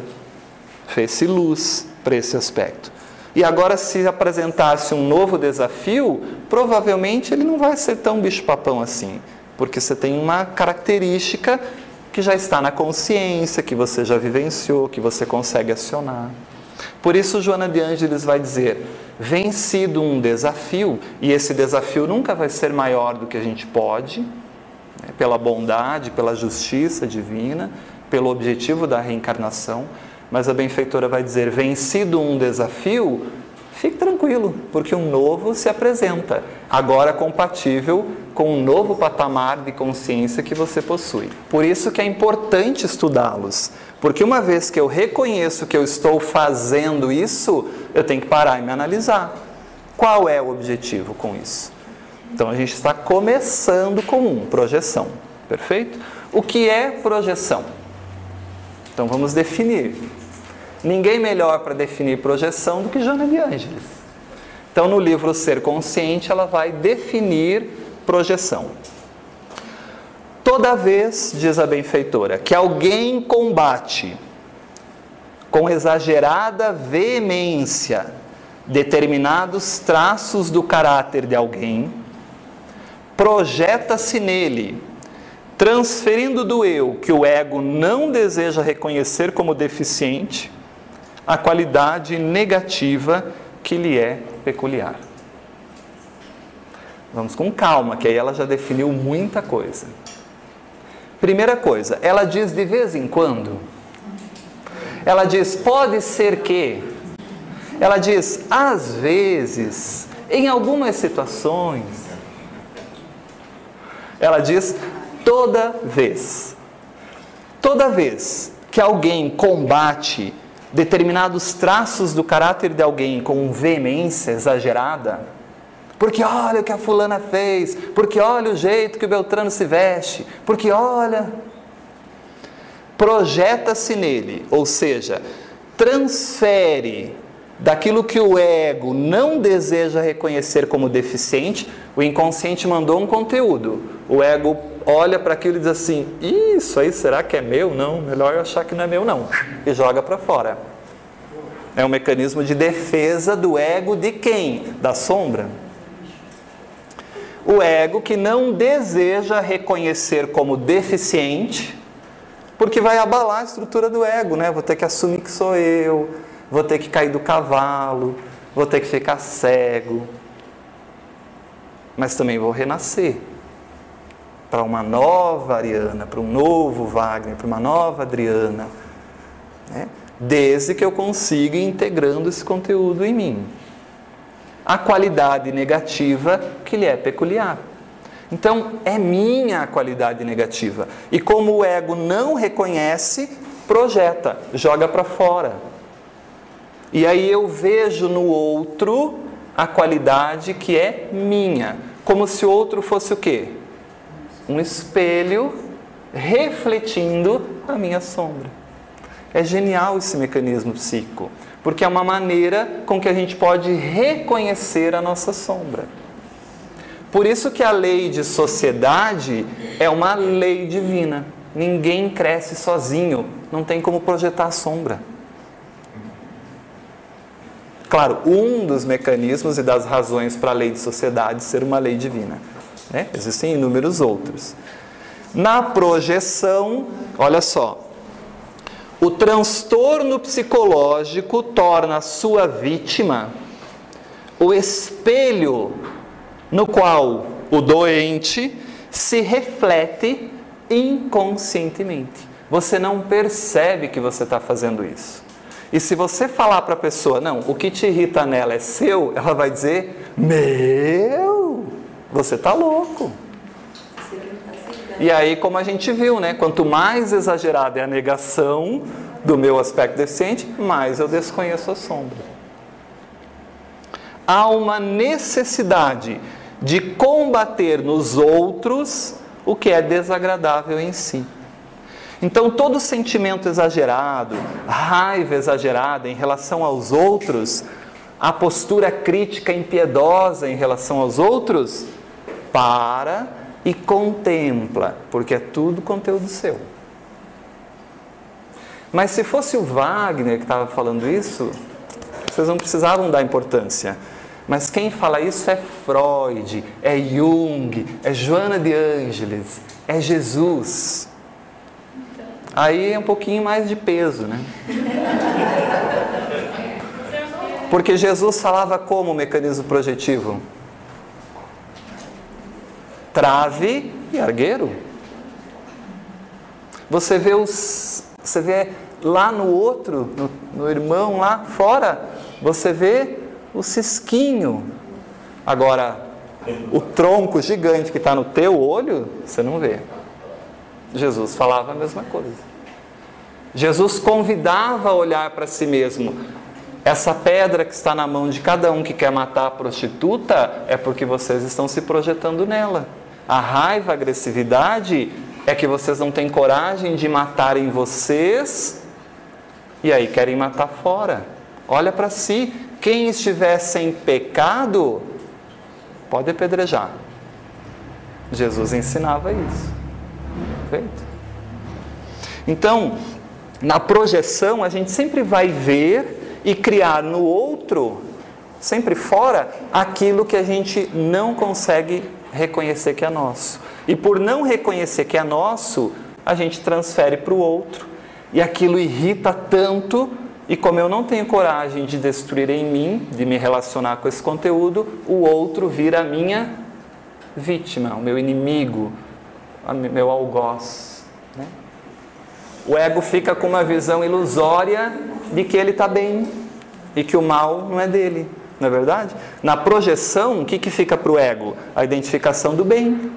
fez-se luz para esse aspecto. E agora se apresentasse um novo desafio, provavelmente ele não vai ser tão bicho-papão assim, porque você tem uma característica que já está na consciência, que você já vivenciou, que você consegue acionar. Por isso Joana de Ângeles vai dizer, vencido um desafio, e esse desafio nunca vai ser maior do que a gente pode, né, pela bondade, pela justiça divina, pelo objetivo da reencarnação, mas a benfeitora vai dizer, vencido um desafio, fique tranquilo, porque um novo se apresenta, agora compatível com um novo patamar de consciência que você possui. Por isso que é importante estudá-los, porque uma vez que eu reconheço que eu estou fazendo isso, eu tenho que parar e me analisar. Qual é o objetivo com isso? Então a gente está começando com projeção, perfeito? O que é projeção? Então vamos definir. Ninguém melhor para definir projeção do que Joana de Ângeles. Então no livro Ser Consciente ela vai definir projeção. Toda vez, diz a benfeitora, que alguém combate com exagerada veemência determinados traços do caráter de alguém, projeta-se nele, transferindo do eu, que o ego não deseja reconhecer como deficiente, a qualidade negativa que lhe é peculiar. Vamos com calma, que aí ela já definiu muita coisa. Primeira coisa, ela diz de vez em quando. Ela diz, pode ser que. Ela diz, às vezes, em algumas situações. Ela diz, toda vez. Toda vez que alguém combate determinados traços do caráter de alguém com veemência exagerada, porque olha o que a fulana fez, porque olha o jeito que o Beltrano se veste, porque olha, projeta-se nele, ou seja, transfere daquilo que o ego não deseja reconhecer como deficiente. O inconsciente mandou um conteúdo, o ego olha para aquilo e diz assim, isso aí será que é meu? Não, melhor eu achar que não é meu não, e joga para fora. É um mecanismo de defesa do ego de quem? Da sombra. O ego que não deseja reconhecer como deficiente, porque vai abalar a estrutura do ego, né? Vou ter que assumir que sou eu, vou ter que cair do cavalo, vou ter que ficar cego. Mas também vou renascer para uma nova Ariana, para um novo Wagner, para uma nova Adriana, né? Desde que eu consiga ir integrando esse conteúdo em mim. A qualidade negativa que lhe é peculiar. Então, é minha a qualidade negativa. E como o ego não reconhece, projeta, joga para fora. E aí eu vejo no outro a qualidade que é minha. Como se o outro fosse o quê? Um espelho refletindo a minha sombra. É genial esse mecanismo psíquico, porque é uma maneira com que a gente pode reconhecer a nossa sombra. Por isso que a lei de sociedade é uma lei divina. Ninguém cresce sozinho, não tem como projetar a sombra. Claro, um dos mecanismos e das razões para a lei de sociedade ser uma lei divina, né? Existem inúmeros outros. Na projeção, olha só, o transtorno psicológico torna a sua vítima o espelho no qual o doente se reflete inconscientemente. Você não percebe que você está fazendo isso. E se você falar para a pessoa, não, o que te irrita nela é seu, ela vai dizer, meu, você está louco. E aí, como a gente viu, né? Quanto mais exagerada é a negação do meu aspecto deficiente, mais eu desconheço a sombra. Há uma necessidade de combater nos outros o que é desagradável em si. Então, todo sentimento exagerado, raiva exagerada em relação aos outros, a postura crítica impiedosa em relação aos outros, para e contempla, porque é tudo conteúdo seu. Mas se fosse o Wagner que estava falando isso, vocês não precisavam dar importância. Mas quem fala isso é Freud, é Jung, é Joana de Ângeles, é Jesus. Aí é um pouquinho mais de peso, né? Porque Jesus falava como o mecanismo projetivo? Trave e argueiro. Você vê lá no outro, no irmão lá fora, você vê o cisquinho. Agora, o tronco gigante que está no teu olho, você não vê. Jesus falava a mesma coisa. Jesus convidava a olhar para si mesmo. Essa pedra que está na mão de cada um que quer matar a prostituta é porque vocês estão se projetando nela. A raiva, a agressividade é que vocês não têm coragem de matar em vocês e aí querem matar fora. Olha para si. Quem estiver sem pecado pode apedrejar. Jesus ensinava isso. Perfeito? Então, na projeção, a gente sempre vai ver e criar no outro, sempre fora, aquilo que a gente não consegue reconhecer que é nosso. E por não reconhecer que é nosso, a gente transfere para o outro. E aquilo irrita tanto, e como eu não tenho coragem de destruir em mim, de me relacionar com esse conteúdo, o outro vira a minha vítima, o meu inimigo, meu algoz. Né? O ego fica com uma visão ilusória de que ele está bem e que o mal não é dele, não é verdade? Na projeção, o que fica para o ego? A identificação do bem.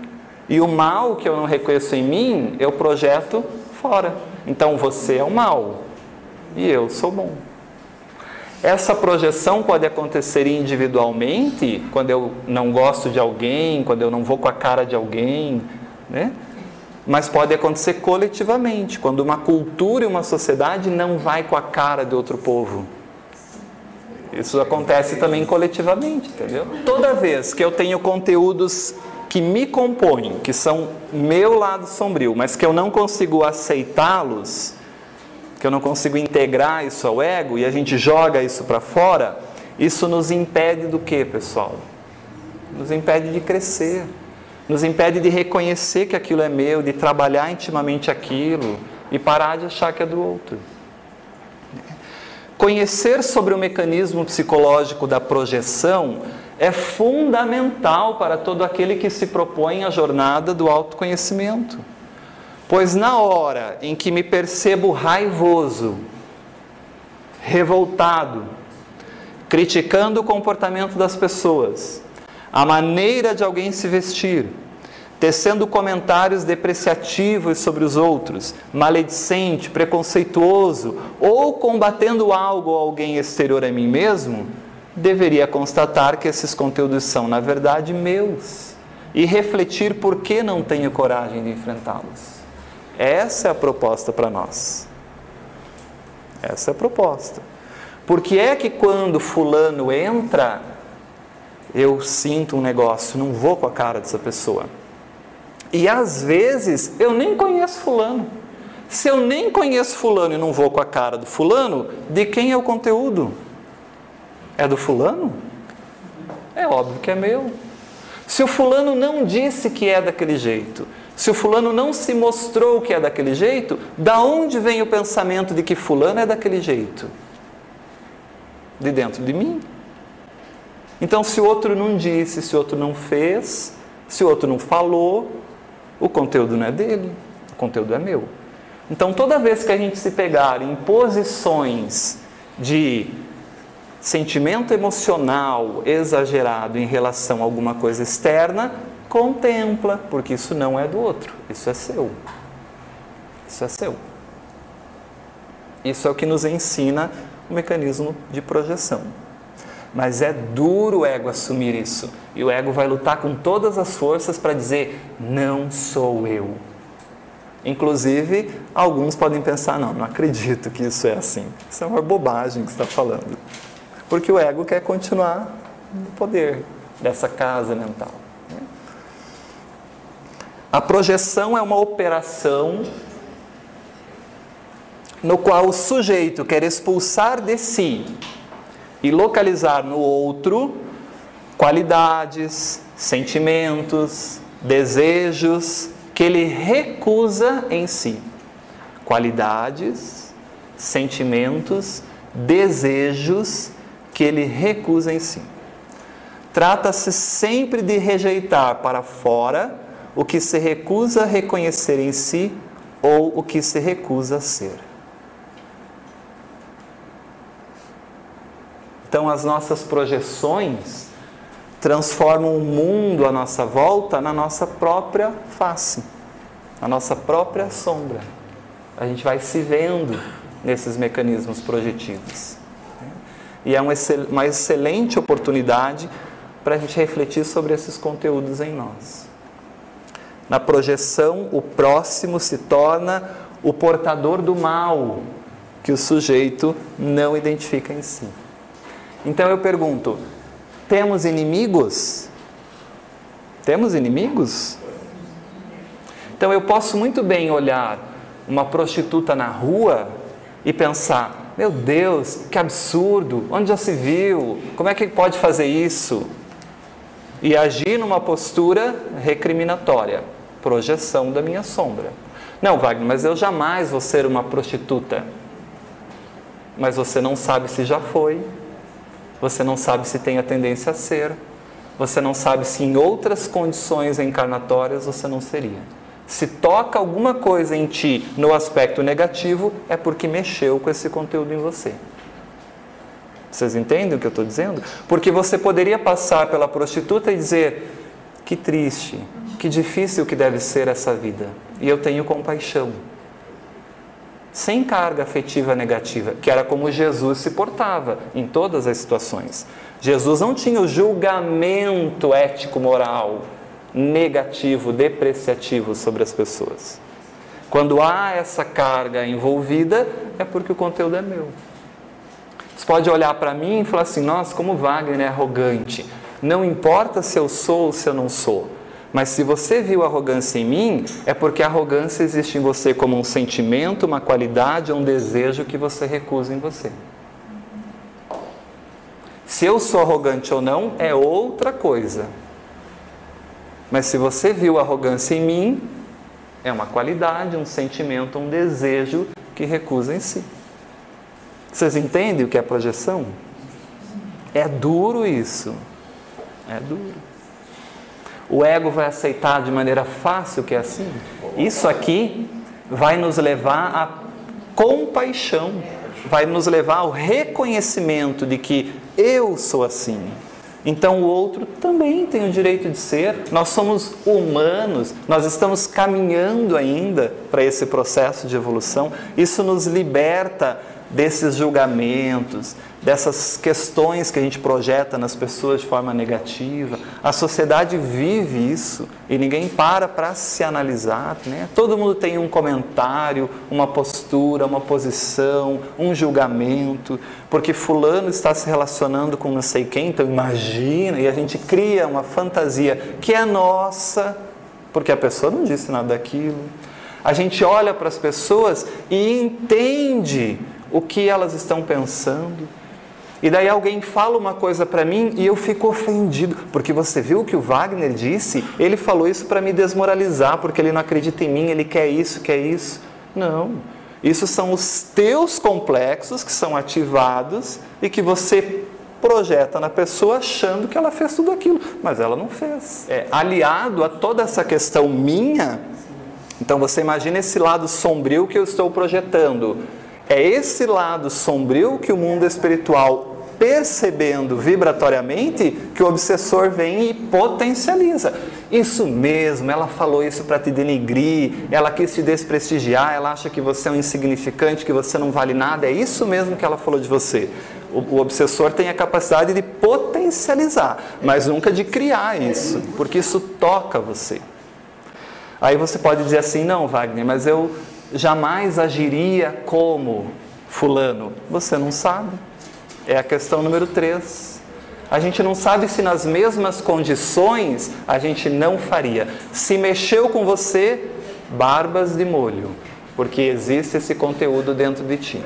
E o mal que eu não reconheço em mim, eu projeto fora. Então você é o mal e eu sou bom. Essa projeção pode acontecer individualmente, quando eu não gosto de alguém, quando eu não vou com a cara de alguém, né? Mas pode acontecer coletivamente, quando uma cultura e uma sociedade não vai com a cara de outro povo. Isso acontece também coletivamente, entendeu? Toda vez que eu tenho conteúdos que me compõem, que são meu lado sombrio, mas que eu não consigo aceitá-los, que eu não consigo integrar isso ao ego, e a gente joga isso para fora, isso nos impede do quê, pessoal? Nos impede de crescer, nos impede de reconhecer que aquilo é meu, de trabalhar intimamente aquilo e parar de achar que é do outro. Conhecer sobre o mecanismo psicológico da projeção é fundamental para todo aquele que se propõe a jornada do autoconhecimento. Pois na hora em que me percebo raivoso, revoltado, criticando o comportamento das pessoas, a maneira de alguém se vestir, tecendo comentários depreciativos sobre os outros, maledicente, preconceituoso, ou combatendo algo ou alguém exterior a mim mesmo, deveria constatar que esses conteúdos são, na verdade, meus, e refletir por que não tenho coragem de enfrentá-los. Essa é a proposta para nós. Essa é a proposta. Porque é que quando fulano entra, eu sinto um negócio, não vou com a cara dessa pessoa. E às vezes eu nem conheço fulano. Se eu nem conheço fulano e não vou com a cara do fulano, de quem é o conteúdo? É do fulano? É óbvio que é meu. Se o fulano não disse que é daquele jeito, se o fulano não se mostrou que é daquele jeito, da onde vem o pensamento de que fulano é daquele jeito? De dentro de mim. Então, se o outro não disse, se o outro não fez, se o outro não falou, o conteúdo não é dele, o conteúdo é meu. Então, toda vez que a gente se pegar em posições de sentimento emocional exagerado em relação a alguma coisa externa, contempla, porque isso não é do outro, isso é seu. Isso é seu. Isso é o que nos ensina o mecanismo de projeção. Mas é duro o ego assumir isso. E o ego vai lutar com todas as forças para dizer, não sou eu. Inclusive, alguns podem pensar, não acredito que isso é assim. Isso é uma bobagem que você está falando. Porque o ego quer continuar no poder dessa casa mental. A projeção é uma operação no qual o sujeito quer expulsar de si e localizar no outro qualidades, sentimentos, desejos que ele recusa em si. Qualidades, sentimentos, desejos que ele recusa em si. Trata-se sempre de rejeitar para fora o que se recusa a reconhecer em si ou o que se recusa a ser. Então, as nossas projeções transformam o mundo à nossa volta na nossa própria face, na nossa própria sombra. A gente vai se vendo nesses mecanismos projetivos. E é uma excelente oportunidade para a gente refletir sobre esses conteúdos em nós. Na projeção, o próximo se torna o portador do mal que o sujeito não identifica em si. Então eu pergunto, temos inimigos? Temos inimigos? Então eu posso muito bem olhar uma prostituta na rua e pensar, meu Deus, que absurdo, onde já se viu, como é que pode fazer isso? E agir numa postura recriminatória, projeção da minha sombra. Não, Wagner, mas eu jamais vou ser uma prostituta. Mas você não sabe se já foi, você não sabe se tem a tendência a ser, você não sabe se em outras condições encarnatórias você não seria. Se toca alguma coisa em ti no aspecto negativo, é porque mexeu com esse conteúdo em você. Vocês entendem o que eu estou dizendo? Porque você poderia passar pela prostituta e dizer, que triste, que difícil que deve ser essa vida. E eu tenho compaixão. Sem carga afetiva negativa, que era como Jesus se portava em todas as situações. Jesus não tinha o julgamento ético-moral negativo, depreciativo sobre as pessoas. Quando há essa carga envolvida, é porque o conteúdo é meu. Você pode olhar para mim e falar assim, nossa, como Wagner é arrogante. Não importa se eu sou ou se eu não sou. Mas se você viu arrogância em mim, é porque a arrogância existe em você como um sentimento, uma qualidade, um desejo que você recusa em você. Se eu sou arrogante ou não, é outra coisa. Mas se você viu arrogância em mim, é uma qualidade, um sentimento, um desejo que recusa em si. Vocês entendem o que é projeção? É duro isso. É duro. O ego vai aceitar de maneira fácil que é assim? Isso aqui vai nos levar à compaixão, vai nos levar ao reconhecimento de que eu sou assim. Então o outro também tem o direito de ser. Nós somos humanos, nós estamos caminhando ainda para esse processo de evolução. Isso nos liberta desses julgamentos, dessas questões que a gente projeta nas pessoas de forma negativa. A sociedade vive isso e ninguém para se analisar, né? Todo mundo tem um comentário, uma postura, uma posição, um julgamento, porque fulano está se relacionando com não sei quem, então imagina, e a gente cria uma fantasia que é nossa, porque a pessoa não disse nada daquilo. A gente olha para as pessoas e entende o que elas estão pensando. E daí alguém fala uma coisa para mim e eu fico ofendido. Porque você viu o que o Wagner disse? Ele falou isso para me desmoralizar, porque ele não acredita em mim, ele quer isso, quer isso. Não. Isso são os teus complexos que são ativados e que você projeta na pessoa achando que ela fez tudo aquilo. Mas ela não fez. Aliado a toda essa questão minha, então você imagina esse lado sombrio que eu estou projetando. É esse lado sombrio que o mundo espiritual, percebendo vibratoriamente, que o obsessor vem e potencializa. Isso mesmo, ela falou isso para te denigrir, ela quis te desprestigiar, ela acha que você é um insignificante, que você não vale nada, é isso mesmo que ela falou de você. O obsessor tem a capacidade de potencializar, mas nunca de criar isso, porque isso toca você. Aí você pode dizer assim, não, Wagner, mas eu jamais agiria como fulano. Você não sabe. É a questão número 3. A gente não sabe se nas mesmas condições a gente não faria. Se mexeu com você, barbas de molho, porque existe esse conteúdo dentro de ti.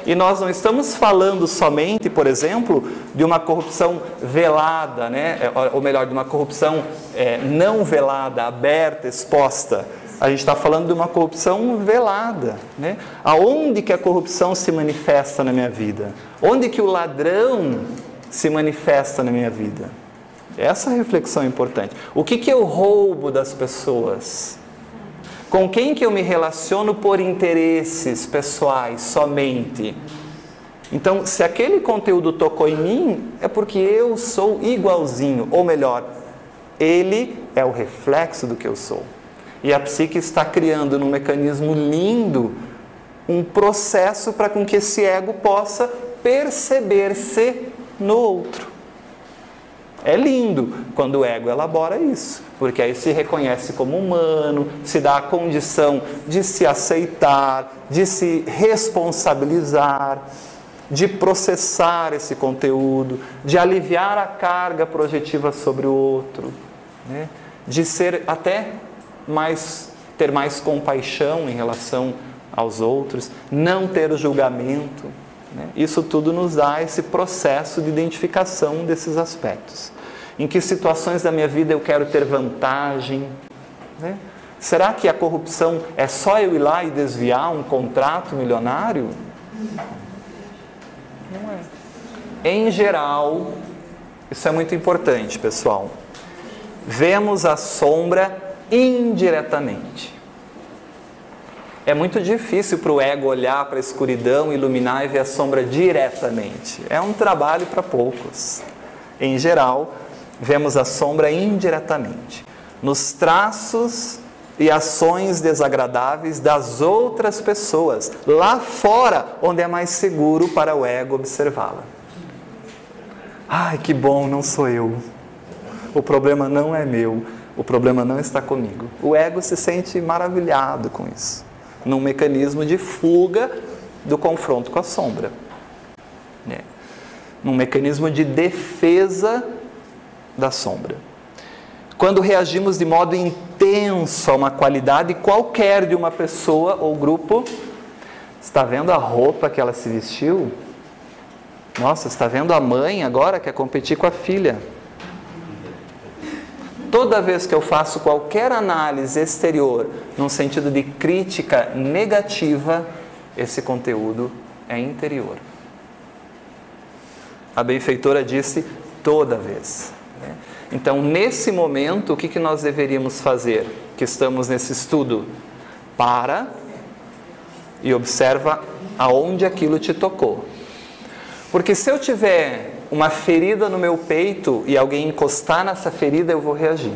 E nós não estamos falando somente, por exemplo, de uma corrupção velada, né? Ou melhor, de uma corrupção não velada, aberta, exposta. A gente está falando de uma corrupção velada, né? Aonde que a corrupção se manifesta na minha vida? Onde que o ladrão se manifesta na minha vida? Essa reflexão é importante. O que eu roubo das pessoas? Com quem que eu me relaciono por interesses pessoais somente? Então, se aquele conteúdo tocou em mim, é porque eu sou igualzinho, ou melhor, ele é o reflexo do que eu sou. E a psique está criando num mecanismo lindo um processo para com que esse ego possa perceber-se no outro. É lindo quando o ego elabora isso, porque aí se reconhece como humano, se dá a condição de se aceitar, de se responsabilizar, de processar esse conteúdo, de aliviar a carga projetiva sobre o outro, né? De ser até ter mais compaixão em relação aos outros, não ter o julgamento, né? Isso tudo nos dá esse processo de identificação desses aspectos. Em que situações da minha vida eu quero ter vantagem, né? Será que a corrupção é só eu ir lá e desviar um contrato milionário? Não é. Em geral, isso é muito importante, pessoal. Vemos a sombra indiretamente. É muito difícil para o ego olhar para a escuridão, iluminar e ver a sombra diretamente. É um trabalho para poucos. Em geral, vemos a sombra indiretamente, nos traços e ações desagradáveis das outras pessoas, lá fora, onde é mais seguro para o ego observá-la. Ai, que bom, não sou eu. O problema não é meu, o problema não está comigo. O ego se sente maravilhado com isso, num mecanismo de fuga do confronto com a sombra. Num mecanismo de defesa da sombra. Quando reagimos de modo intenso a uma qualidade qualquer de uma pessoa ou grupo, está vendo a roupa que ela se vestiu? Nossa, está vendo a mãe agora quer competir com a filha? Toda vez que eu faço qualquer análise exterior num sentido de crítica negativa, esse conteúdo é interior. A benfeitora disse toda vez. Então, nesse momento, o que nós deveríamos fazer? Que estamos nesse estudo? Para e observa aonde aquilo te tocou. Porque se eu tiver uma ferida no meu peito e alguém encostar nessa ferida, eu vou reagir.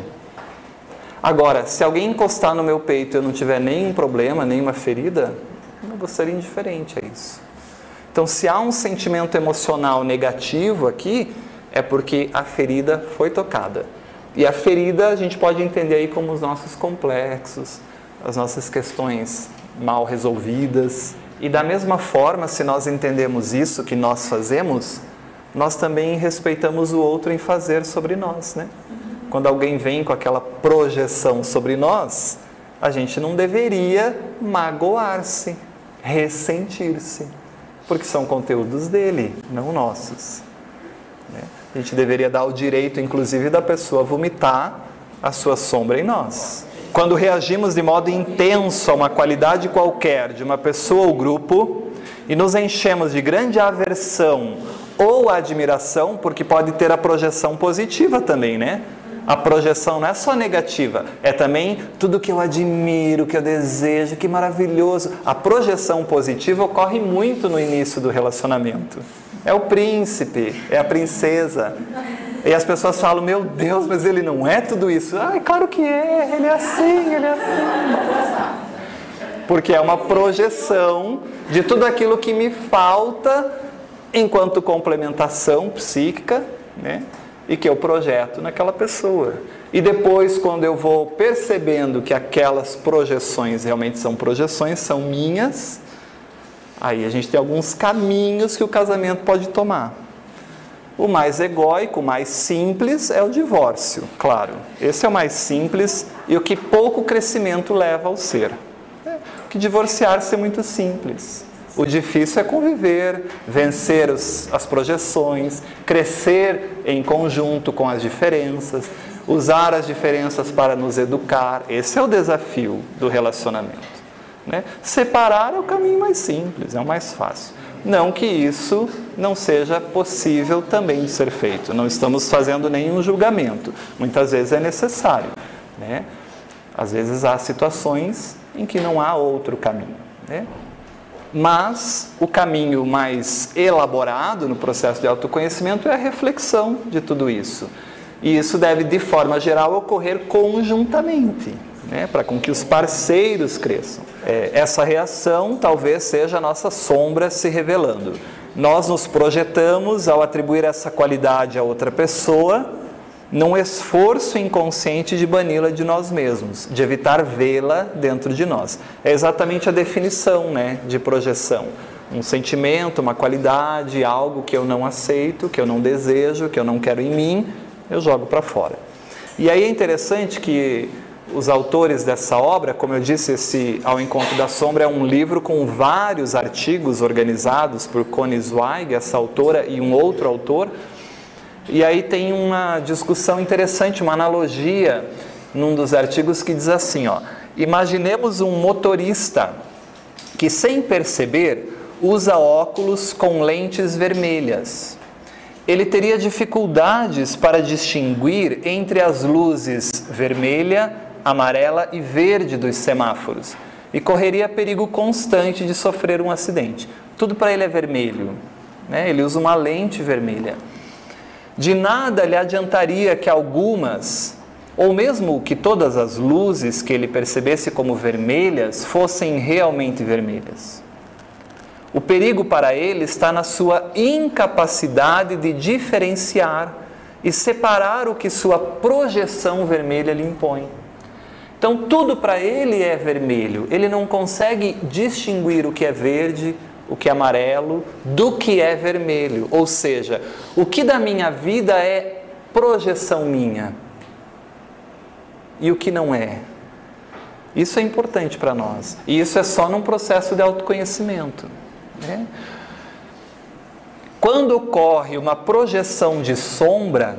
Agora, se alguém encostar no meu peito e eu não tiver nenhum problema, nenhuma ferida, eu vou ser indiferente a isso. Então, se há um sentimento emocional negativo aqui, é porque a ferida foi tocada. E a ferida a gente pode entender aí como os nossos complexos, as nossas questões mal resolvidas. E da mesma forma, se nós entendemos isso que nós fazemos, nós também respeitamos o outro em fazer sobre nós, né? Quando alguém vem com aquela projeção sobre nós, a gente não deveria magoar-se, ressentir-se, porque são conteúdos dele, não nossos. A gente deveria dar o direito, inclusive, da pessoa vomitar a sua sombra em nós. Quando reagimos de modo intenso a uma qualidade qualquer de uma pessoa ou grupo e nos enchemos de grande aversão ou admiração, porque pode ter a projeção positiva também, né? A projeção não é só negativa, é também tudo que eu admiro, que eu desejo, que maravilhoso. A projeção positiva ocorre muito no início do relacionamento. É o príncipe, é a princesa. E as pessoas falam, meu Deus, mas ele não é tudo isso. Ah, claro que é, ele é assim, ele é assim. Porque é uma projeção de tudo aquilo que me falta enquanto complementação psíquica, né? E que eu projeto naquela pessoa. E depois, quando eu vou percebendo que aquelas projeções realmente são projeções, são minhas, aí a gente tem alguns caminhos que o casamento pode tomar. O mais egóico, o mais simples é o divórcio, claro. Esse é o mais simples e o que pouco crescimento leva ao ser. Que divorciar-se é muito simples. O difícil é conviver, vencer as projeções, crescer em conjunto com as diferenças, usar as diferenças para nos educar. Esse é o desafio do relacionamento, né? Separar é o caminho mais simples, é o mais fácil. Não que isso não seja possível também de ser feito. Não estamos fazendo nenhum julgamento. Muitas vezes é necessário, né? Às vezes há situações em que não há outro caminho, né? Mas o caminho mais elaborado no processo de autoconhecimento é a reflexão de tudo isso. E isso deve, de forma geral, ocorrer conjuntamente, né, para com que os parceiros cresçam. Essa reação talvez seja a nossa sombra se revelando. Nós nos projetamos ao atribuir essa qualidade a outra pessoa, num esforço inconsciente de bani-la de nós mesmos, de evitar vê-la dentro de nós. É exatamente a definição, né, de projeção. Um sentimento, uma qualidade, algo que eu não aceito, que eu não desejo, que eu não quero em mim, eu jogo para fora. E aí é interessante que os autores dessa obra, como eu disse, esse Ao Encontro da Sombra é um livro com vários artigos organizados por Connie Zweig, essa autora, e um outro autor. E aí tem uma discussão interessante, uma analogia num dos artigos que diz assim, ó: imaginemos um motorista que, sem perceber, usa óculos com lentes vermelhas. Ele teria dificuldades para distinguir entre as luzes vermelha, amarela e verde dos semáforos e correria perigo constante de sofrer um acidente. Tudo para ele é vermelho, né? Ele usa uma lente vermelha. De nada lhe adiantaria que algumas, ou mesmo que todas as luzes que ele percebesse como vermelhas, fossem realmente vermelhas. O perigo para ele está na sua incapacidade de diferenciar e separar o que sua projeção vermelha lhe impõe. Então, tudo para ele é vermelho. Ele não consegue distinguir o que é verde, o que é amarelo, do que é vermelho. Ou seja, o que da minha vida é projeção minha e o que não é. Isso é importante para nós. E isso é só num processo de autoconhecimento. Quando ocorre uma projeção de sombra,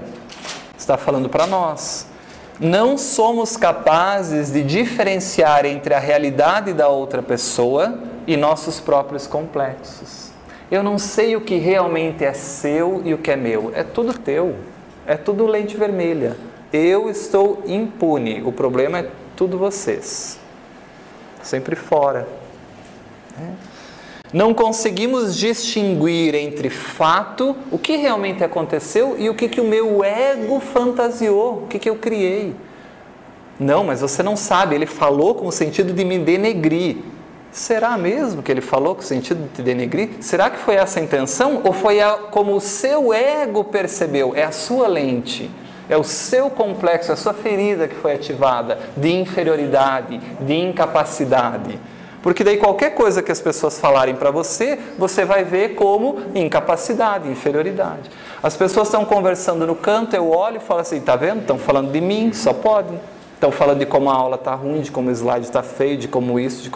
está falando para nós, não somos capazes de diferenciar entre a realidade da outra pessoa e nossos próprios complexos. Eu não sei o que realmente é seu e o que é meu. É tudo teu, é tudo lente vermelha. Eu estou impune, o problema é tudo vocês, sempre fora. Não conseguimos distinguir entre fato, o que realmente aconteceu, e o que o meu ego fantasiou, o que eu criei. Não, mas você não sabe, ele falou com o sentido de me denegrir. Será mesmo que ele falou com o sentido de te denegrir? Será que foi essa a intenção? Ou foi como o seu ego percebeu? É a sua lente, é o seu complexo, é a sua ferida que foi ativada, de inferioridade, de incapacidade. Porque daí qualquer coisa que as pessoas falarem para você, você vai ver como incapacidade, inferioridade. As pessoas estão conversando no canto, eu olho e falo assim, tá vendo? Estão falando de mim, só pode. Estão falando de como a aula está ruim, de como o slide está feio, de como isso,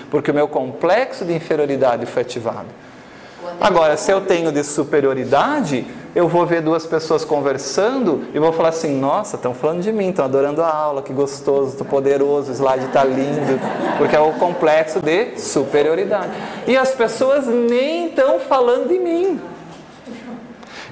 porque o meu complexo de inferioridade foi ativado. Agora, se eu tenho de superioridade, eu vou ver duas pessoas conversando e vou falar assim, nossa, estão falando de mim, estão adorando a aula, que gostoso, estou poderoso, o slide está lindo, porque é o complexo de superioridade. E as pessoas nem estão falando de mim.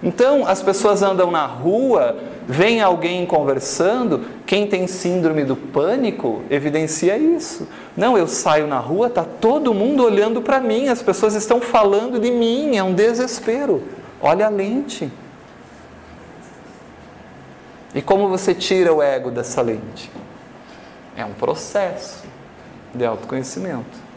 Então, as pessoas andam na rua, vem alguém conversando, quem tem síndrome do pânico evidencia isso. Não, eu saio na rua, está todo mundo olhando para mim, as pessoas estão falando de mim, é um desespero. Olha a lente. E como você tira o ego dessa lente? É um processo de autoconhecimento.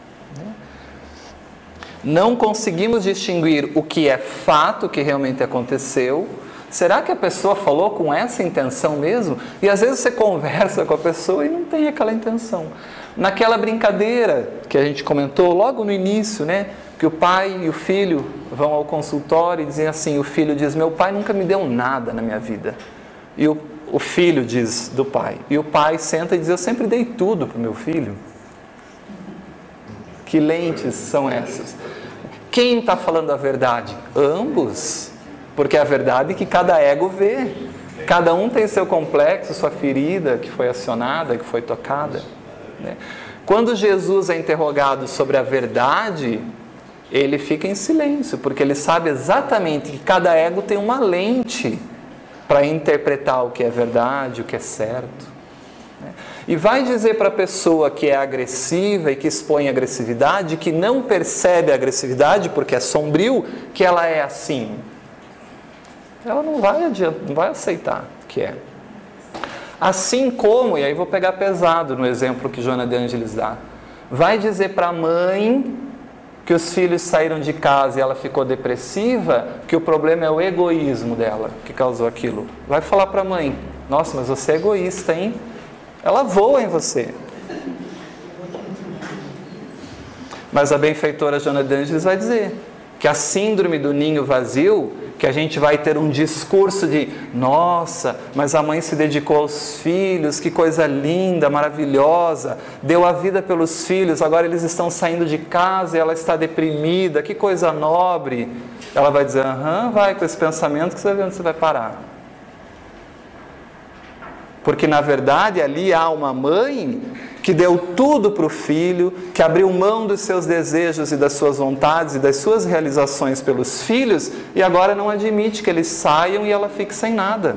Não conseguimos distinguir o que é fato, o que realmente aconteceu. Será que a pessoa falou com essa intenção mesmo? E às vezes você conversa com a pessoa e não tem aquela intenção. Naquela brincadeira que a gente comentou logo no início, né? Que o pai e o filho vão ao consultório e dizem assim, o filho diz, meu pai nunca me deu nada na minha vida. E o filho diz do pai. E o pai senta e diz, eu sempre dei tudo para o meu filho. Que lentes são essas? Quem está falando a verdade? Ambos. Porque é a verdade que cada ego vê. Cada um tem seu complexo, sua ferida que foi acionada, que foi tocada. Quando Jesus é interrogado sobre a verdade, ele fica em silêncio, porque ele sabe exatamente que cada ego tem uma lente para interpretar o que é verdade, o que é certo. E vai dizer para a pessoa que é agressiva e que expõe agressividade, que não percebe a agressividade porque é sombrio, que ela é assim. Ela não vai aceitar que é. Assim como, e aí vou pegar pesado no exemplo que Joana de Ângeles dá, vai dizer para a mãe que os filhos saíram de casa e ela ficou depressiva, que o problema é o egoísmo dela que causou aquilo. Vai falar para a mãe, nossa, mas você é egoísta, hein? Ela voa em você. Mas a benfeitora Joana de Ângeles vai dizer que a síndrome do ninho vazio, que a gente vai ter um discurso de nossa, mas a mãe se dedicou aos filhos, que coisa linda, maravilhosa, deu a vida pelos filhos, agora eles estão saindo de casa e ela está deprimida, que coisa nobre. Ela vai dizer, aham, vai com esse pensamento que você vai ver onde você vai parar. Porque na verdade ali há uma mãe que deu tudo para o filho, que abriu mão dos seus desejos e das suas vontades e das suas realizações pelos filhos, e agora não admite que eles saiam e ela fique sem nada.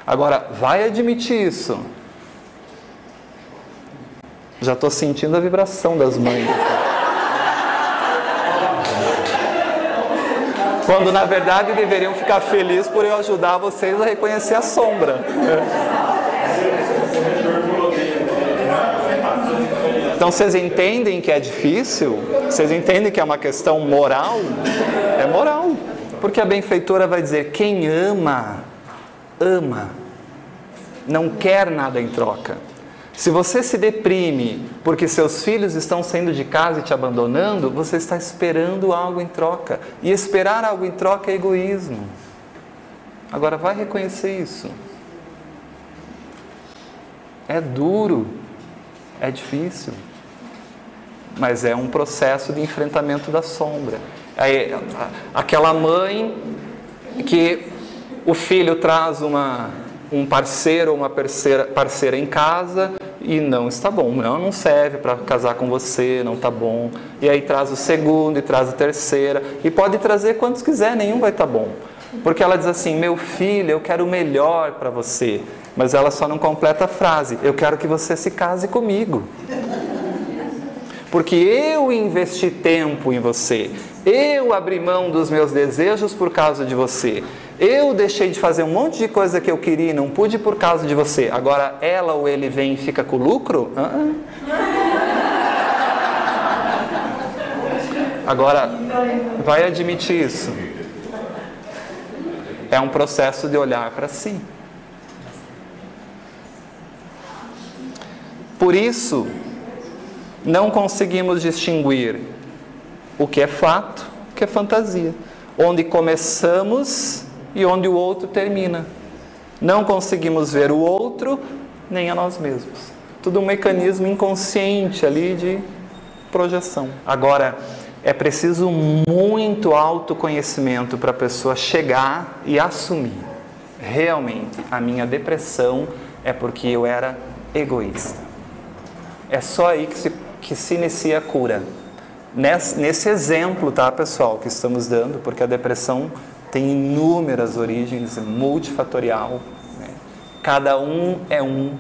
Agora, vai admitir isso. Já estou sentindo a vibração das mães. Quando na verdade deveriam ficar felizes por eu ajudar vocês a reconhecer a sombra. Então vocês entendem que é difícil? Vocês entendem que é uma questão moral? É moral. Porque a benfeitora vai dizer, quem ama, ama. Não quer nada em troca. Se você se deprime porque seus filhos estão saindo de casa e te abandonando, você está esperando algo em troca. E esperar algo em troca é egoísmo. Agora vai reconhecer isso. É duro, é difícil, mas é um processo de enfrentamento da sombra. Aí, aquela mãe que o filho traz um parceiro ou uma parceira em casa e não está bom, não serve para casar com você, não está bom. E aí traz o segundo e traz a terceira, e pode trazer quantos quiser, nenhum vai estar bom. Porque ela diz assim, meu filho, eu quero o melhor para você. Mas ela só não completa a frase, eu quero que você se case comigo. Porque eu investi tempo em você, eu abri mão dos meus desejos por causa de você, eu deixei de fazer um monte de coisa que eu queria e não pude por causa de você. Agora ela ou ele vem e fica com o lucro? Agora, vai admitir isso. É um processo de olhar para si. Por isso, não conseguimos distinguir o que é fato, o que é fantasia. Onde começamos e onde o outro termina. Não conseguimos ver o outro, nem a nós mesmos. Tudo um mecanismo inconsciente ali de projeção. Agora, é preciso muito autoconhecimento para a pessoa chegar e assumir. Realmente, a minha depressão é porque eu era egoísta. É só aí que se inicia a cura. Nesse exemplo, tá, pessoal, que estamos dando, porque a depressão tem inúmeras origens, multifatorial, né? Cada um é um.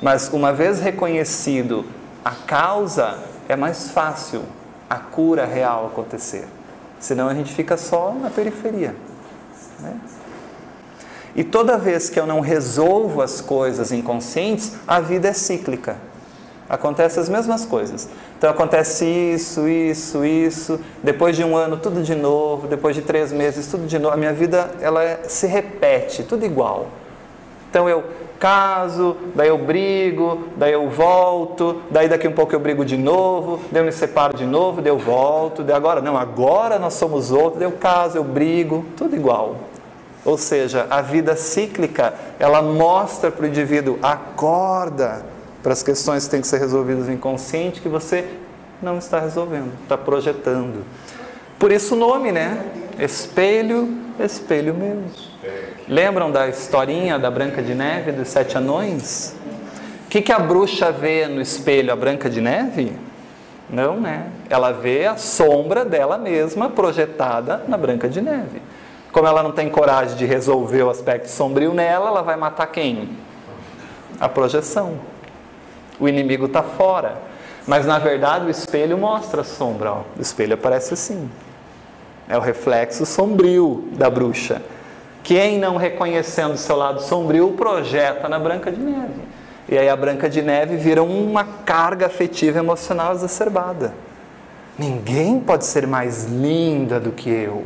Mas uma vez reconhecido a causa, é mais fácil a cura real acontecer. Senão a gente fica só na periferia, né? E toda vez que eu não resolvo as coisas inconscientes, a vida é cíclica. Acontecem as mesmas coisas. Então acontece isso, depois de um ano tudo de novo, depois de 3 meses tudo de novo. A minha vida se repete, tudo igual. Então eu caso, daí eu brigo, daí eu volto, daí daqui um pouco eu brigo de novo, daí eu me separo de novo, daí eu volto, daí agora nós somos outros, daí eu caso, eu brigo, tudo igual. Ou seja, a vida cíclica, ela mostra para o indivíduo, acorda para as questões que têm que ser resolvidas no inconsciente, que você não está resolvendo, está projetando. Por isso o nome, né? Espelho, espelho meu. Lembram da historinha da Branca de Neve, dos 7 anões? O que a bruxa vê no espelho, a Branca de Neve? Não, né? Ela vê a sombra dela mesma projetada na Branca de Neve. Como ela não tem coragem de resolver o aspecto sombrio nela, ela vai matar quem? A projeção. O inimigo está fora. Mas na verdade o espelho mostra a sombra. Ó. O espelho aparece assim. É o reflexo sombrio da bruxa. Quem não reconhecendo o seu lado sombrio, projeta na Branca de Neve. E aí a Branca de Neve vira uma carga afetiva emocional exacerbada. Ninguém pode ser mais linda do que eu.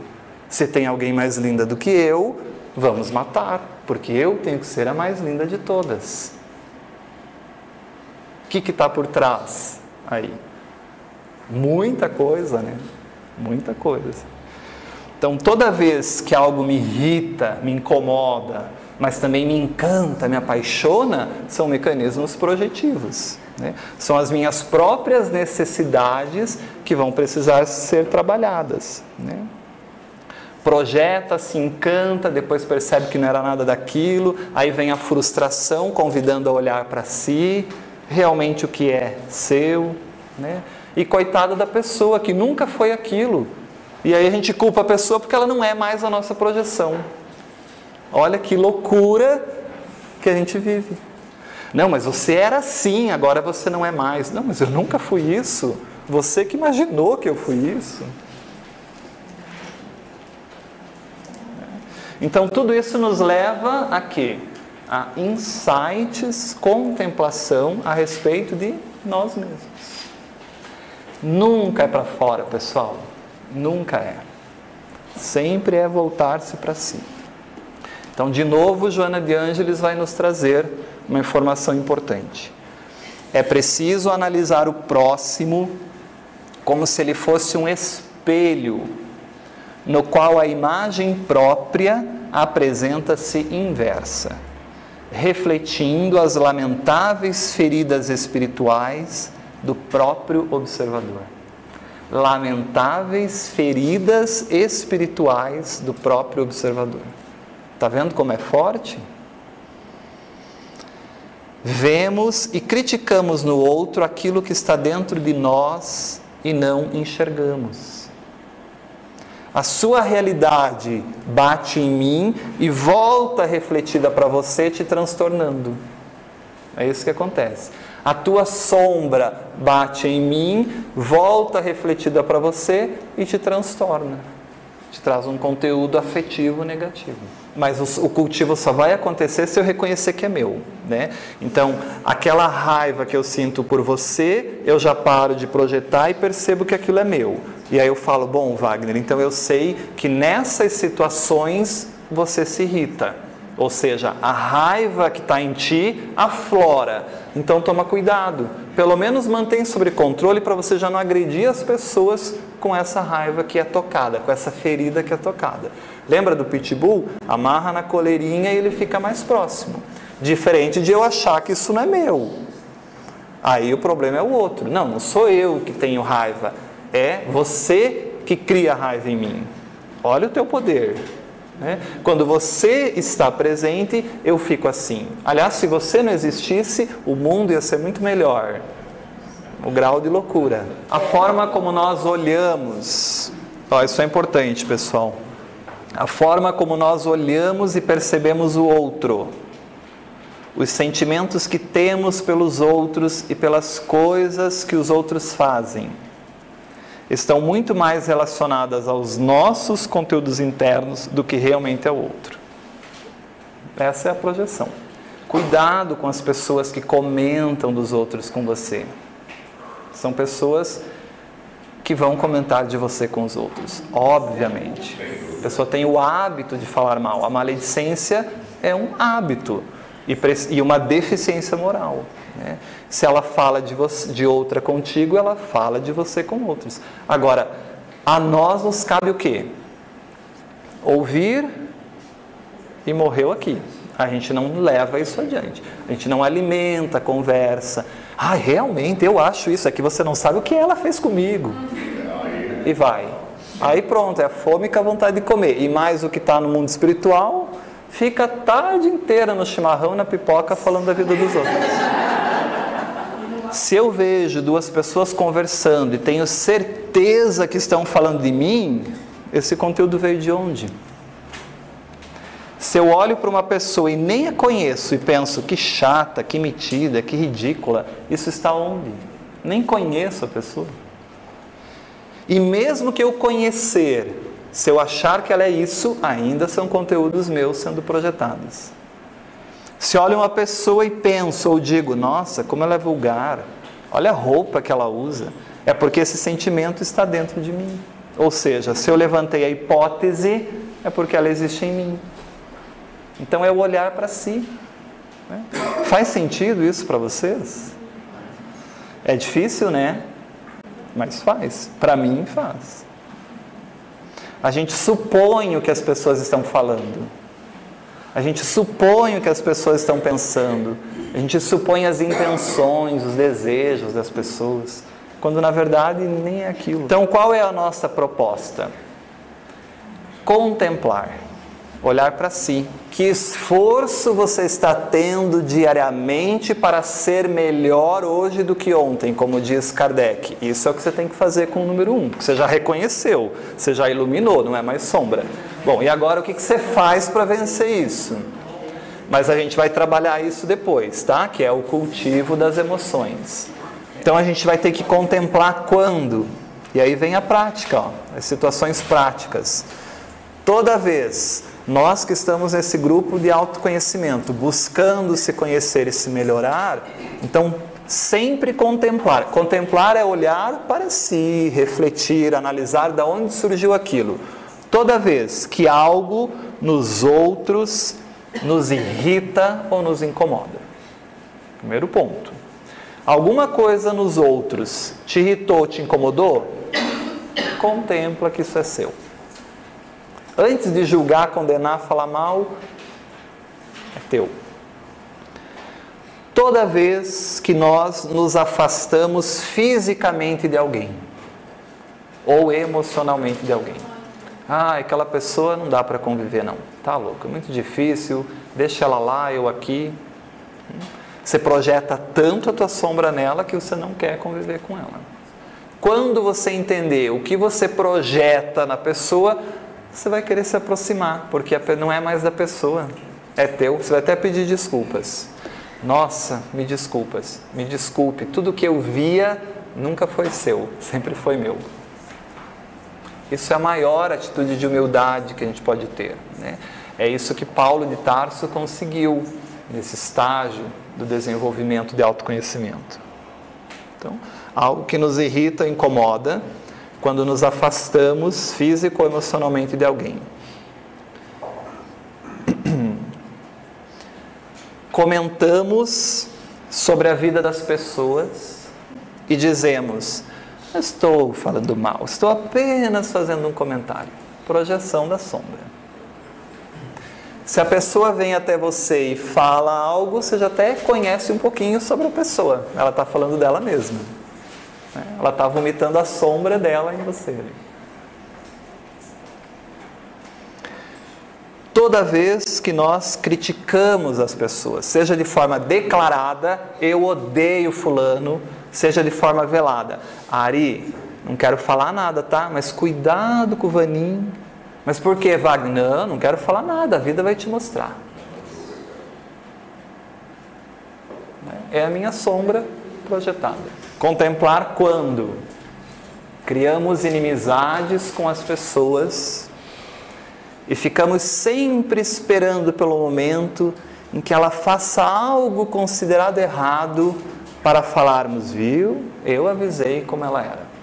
Se tem alguém mais linda do que eu, vamos matar, porque eu tenho que ser a mais linda de todas. O que está por trás aí? Muita coisa, né? Muita coisa. Então, toda vez que algo me irrita, me incomoda, mas também me encanta, me apaixona, são mecanismos projetivos, né? São as minhas próprias necessidades que vão precisar ser trabalhadas, né? Projeta, se encanta, depois percebe que não era nada daquilo, aí vem a frustração convidando a olhar para si, realmente o que é seu, né? E coitada da pessoa que nunca foi aquilo. E aí a gente culpa a pessoa porque ela não é mais a nossa projeção. Olha que loucura que a gente vive. Não, mas você era assim, agora você não é mais. Não, mas eu nunca fui isso. Você que imaginou que eu fui isso. Então tudo isso nos leva a quê? A insights, contemplação a respeito de nós mesmos. Nunca é para fora, pessoal. Nunca é. Sempre é voltar-se para si. Então, de novo, Joana de Ângeles vai nos trazer uma informação importante. É preciso analisar o próximo como se ele fosse um espelho, no qual a imagem própria apresenta-se inversa, refletindo as lamentáveis feridas espirituais do próprio observador. Lamentáveis feridas espirituais do próprio observador. Está vendo como é forte? Vemos e criticamos no outro aquilo que está dentro de nós e não enxergamos. A sua realidade bate em mim e volta refletida para você, te transtornando. É isso que acontece. A tua sombra bate em mim, volta refletida para você e te transtorna. Te traz um conteúdo afetivo negativo. Mas o cultivo só vai acontecer se eu reconhecer que é meu, né? Então, aquela raiva que eu sinto por você, eu já paro de projetar e percebo que aquilo é meu. E aí eu falo, bom, Wagner, então eu sei que nessas situações você se irrita. Ou seja, a raiva que está em ti aflora. Então toma cuidado. Pelo menos mantém sob controle para você já não agredir as pessoas com essa raiva que é tocada, com essa ferida que é tocada. Lembra do pitbull? Amarra na coleirinha e ele fica mais próximo. Diferente de eu achar que isso não é meu. Aí o problema é o outro. Não, não sou eu que tenho raiva. É você que cria raiva em mim. Olha o teu poder. Quando você está presente, eu fico assim. Aliás, se você não existisse, o mundo ia ser muito melhor. O grau de loucura. A forma como nós olhamos. Isso é importante, pessoal. A forma como nós olhamos e percebemos o outro. Os sentimentos que temos pelos outros e pelas coisas que os outros fazem estão muito mais relacionadas aos nossos conteúdos internos do que realmente ao outro. Essa é a projeção. Cuidado com as pessoas que comentam dos outros com você. São pessoas que vão comentar de você com os outros, obviamente. A pessoa tem o hábito de falar mal. A maledicência é um hábito e uma deficiência moral, né? Se ela fala de outra contigo, ela fala de você com outros. Agora, a nós nos cabe o quê? Ouvir e morreu aqui. A gente não leva isso adiante. A gente não alimenta, conversa. Realmente, eu acho isso. É que você não sabe o que ela fez comigo. E vai. Aí pronto, é a fome com a vontade de comer. E mais o que está no mundo espiritual, fica a tarde inteira no chimarrão, na pipoca, falando da vida dos outros. Se eu vejo duas pessoas conversando e tenho certeza que estão falando de mim, esse conteúdo veio de onde? Se eu olho para uma pessoa e nem a conheço e penso que chata, que metida, que ridícula, isso está onde? Nem conheço a pessoa. E mesmo que eu conhecer, se eu achar que ela é isso, ainda são conteúdos meus sendo projetados. Se olho uma pessoa e penso ou digo, nossa, como ela é vulgar, olha a roupa que ela usa, é porque esse sentimento está dentro de mim. Ou seja, se eu levantei a hipótese, é porque ela existe em mim. Então é o olhar para si, né? Faz sentido isso para vocês? É difícil, né? Mas faz. Para mim faz. A gente supõe o que as pessoas estão falando. A gente supõe o que as pessoas estão pensando. A gente supõe as intenções, os desejos das pessoas, quando na verdade nem é aquilo. Então, qual é a nossa proposta? Contemplar, olhar para si. Que esforço você está tendo diariamente para ser melhor hoje do que ontem, como diz Kardec. Isso é o que você tem que fazer com o número 1, que você já reconheceu, você já iluminou, não é mais sombra. Bom, e agora o que você faz para vencer isso? Mas a gente vai trabalhar isso depois, tá? Que é o cultivo das emoções. Então a gente vai ter que contemplar quando? E aí vem a prática, ó, as situações práticas. Toda vez, nós que estamos nesse grupo de autoconhecimento, buscando se conhecer e se melhorar, então sempre contemplar. Contemplar é olhar para si, refletir, analisar de onde surgiu aquilo. Toda vez que algo nos outros nos irrita ou nos incomoda. Primeiro ponto. Alguma coisa nos outros te irritou, te incomodou? Contempla que isso é seu. Antes de julgar, condenar, falar mal, é teu. Toda vez que nós nos afastamos fisicamente de alguém, ou emocionalmente de alguém. Ah, aquela pessoa não dá para conviver não, tá louco, é muito difícil, deixa ela lá, eu aqui. Você projeta tanto a tua sombra nela que você não quer conviver com ela. Quando você entender o que você projeta na pessoa, você vai querer se aproximar, porque não é mais da pessoa, é teu. Você vai até pedir desculpas. Nossa, me desculpas, me desculpe, tudo que eu via nunca foi seu, sempre foi meu. Isso é a maior atitude de humildade que a gente pode ter, né? É isso que Paulo de Tarso conseguiu nesse estágio do desenvolvimento de autoconhecimento. Então, algo que nos irrita, incomoda, quando nos afastamos físico ou emocionalmente de alguém. Comentamos sobre a vida das pessoas e dizemos: não estou falando mal, estou apenas fazendo um comentário. Projeção da sombra. Se a pessoa vem até você e fala algo, você já até conhece um pouquinho sobre a pessoa. Ela está falando dela mesma. Ela está vomitando a sombra dela em você. Toda vez que nós criticamos as pessoas, seja de forma declarada, eu odeio fulano, seja de forma velada. Ari, não quero falar nada, tá? Mas cuidado com o Vaninho. Mas por que, Wagner? Não quero falar nada, a vida vai te mostrar. É a minha sombra projetada. Contemplar quando criamos inimizades com as pessoas e ficamos sempre esperando pelo momento em que ela faça algo considerado errado para falarmos, viu? Eu avisei como ela era.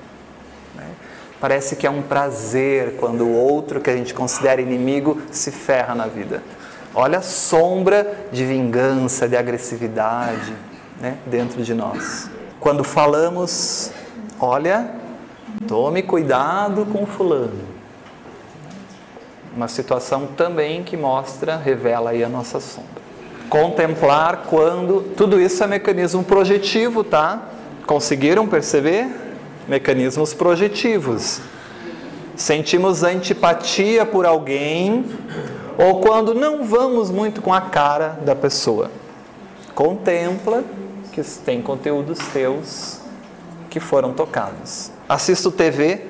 Parece que é um prazer quando o outro que a gente considera inimigo se ferra na vida. Olha a sombra de vingança, de agressividade, né, dentro de nós. Quando falamos, olha, tome cuidado com fulano. Uma situação também que mostra, revela aí a nossa sombra. Contemplar quando... Tudo isso é mecanismo projetivo, tá? Conseguiram perceber? Mecanismos projetivos. Sentimos antipatia por alguém ou quando não vamos muito com a cara da pessoa. Contempla que tem conteúdos teus que foram tocados. Assisto TV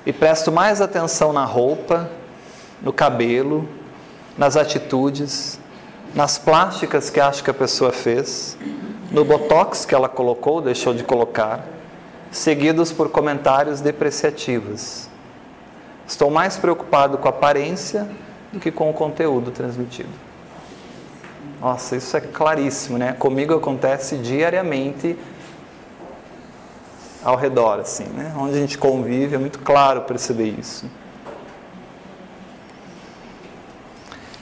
e presto mais atenção na roupa, no cabelo, nas atitudes, nas plásticas que acho que a pessoa fez, no botox que ela colocou, deixou de colocar, seguidos por comentários depreciativos. Estou mais preocupado com a aparência do que com o conteúdo transmitido. Nossa, isso é claríssimo, né? Comigo acontece diariamente ao redor, assim, né? Onde a gente convive, é muito claro perceber isso.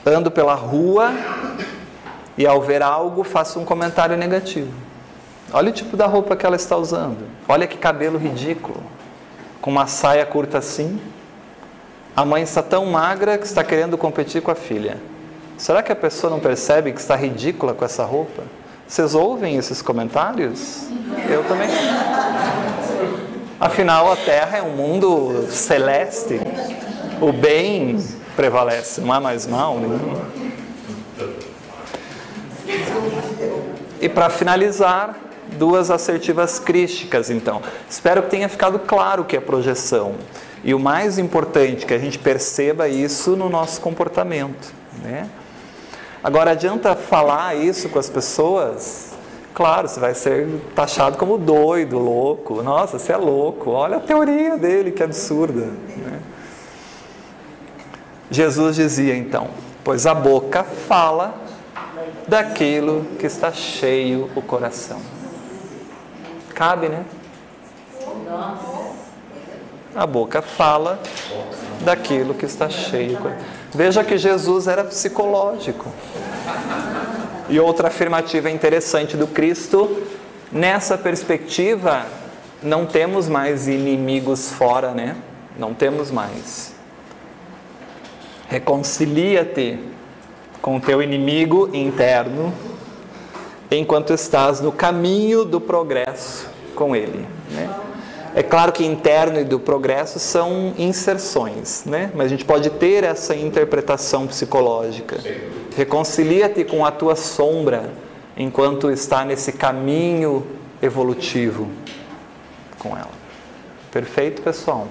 Ando pela rua e ao ver algo faço um comentário negativo. Olha o tipo da roupa que ela está usando. Olha que cabelo ridículo. Com uma saia curta assim. A mãe está tão magra que está querendo competir com a filha. Será que a pessoa não percebe que está ridícula com essa roupa? Vocês ouvem esses comentários? Eu também. Afinal, a Terra é um mundo celeste. O bem prevalece, não há mais mal nenhum. E para finalizar, 2 assertivas crísticas, então. Espero que tenha ficado claro o que é projeção. E o mais importante, que a gente perceba isso no nosso comportamento, né? Agora, adianta falar isso com as pessoas? Claro, você vai ser taxado como doido, louco. Nossa, você é louco. Olha a teoria dele, que absurda, né? Jesus dizia, então, pois a boca fala daquilo que está cheio o coração. Cabe, né? A boca fala daquilo que está cheio. Veja que Jesus era psicológico. E outra afirmativa interessante do Cristo, nessa perspectiva, não temos mais inimigos fora, né? Não temos mais. Reconcilia-te com o teu inimigo interno, enquanto estás no caminho do progresso com ele, né? É claro que interno e do progresso são inserções, né? Mas a gente pode ter essa interpretação psicológica. Reconcilia-te com a tua sombra enquanto está nesse caminho evolutivo com ela. Perfeito, pessoal?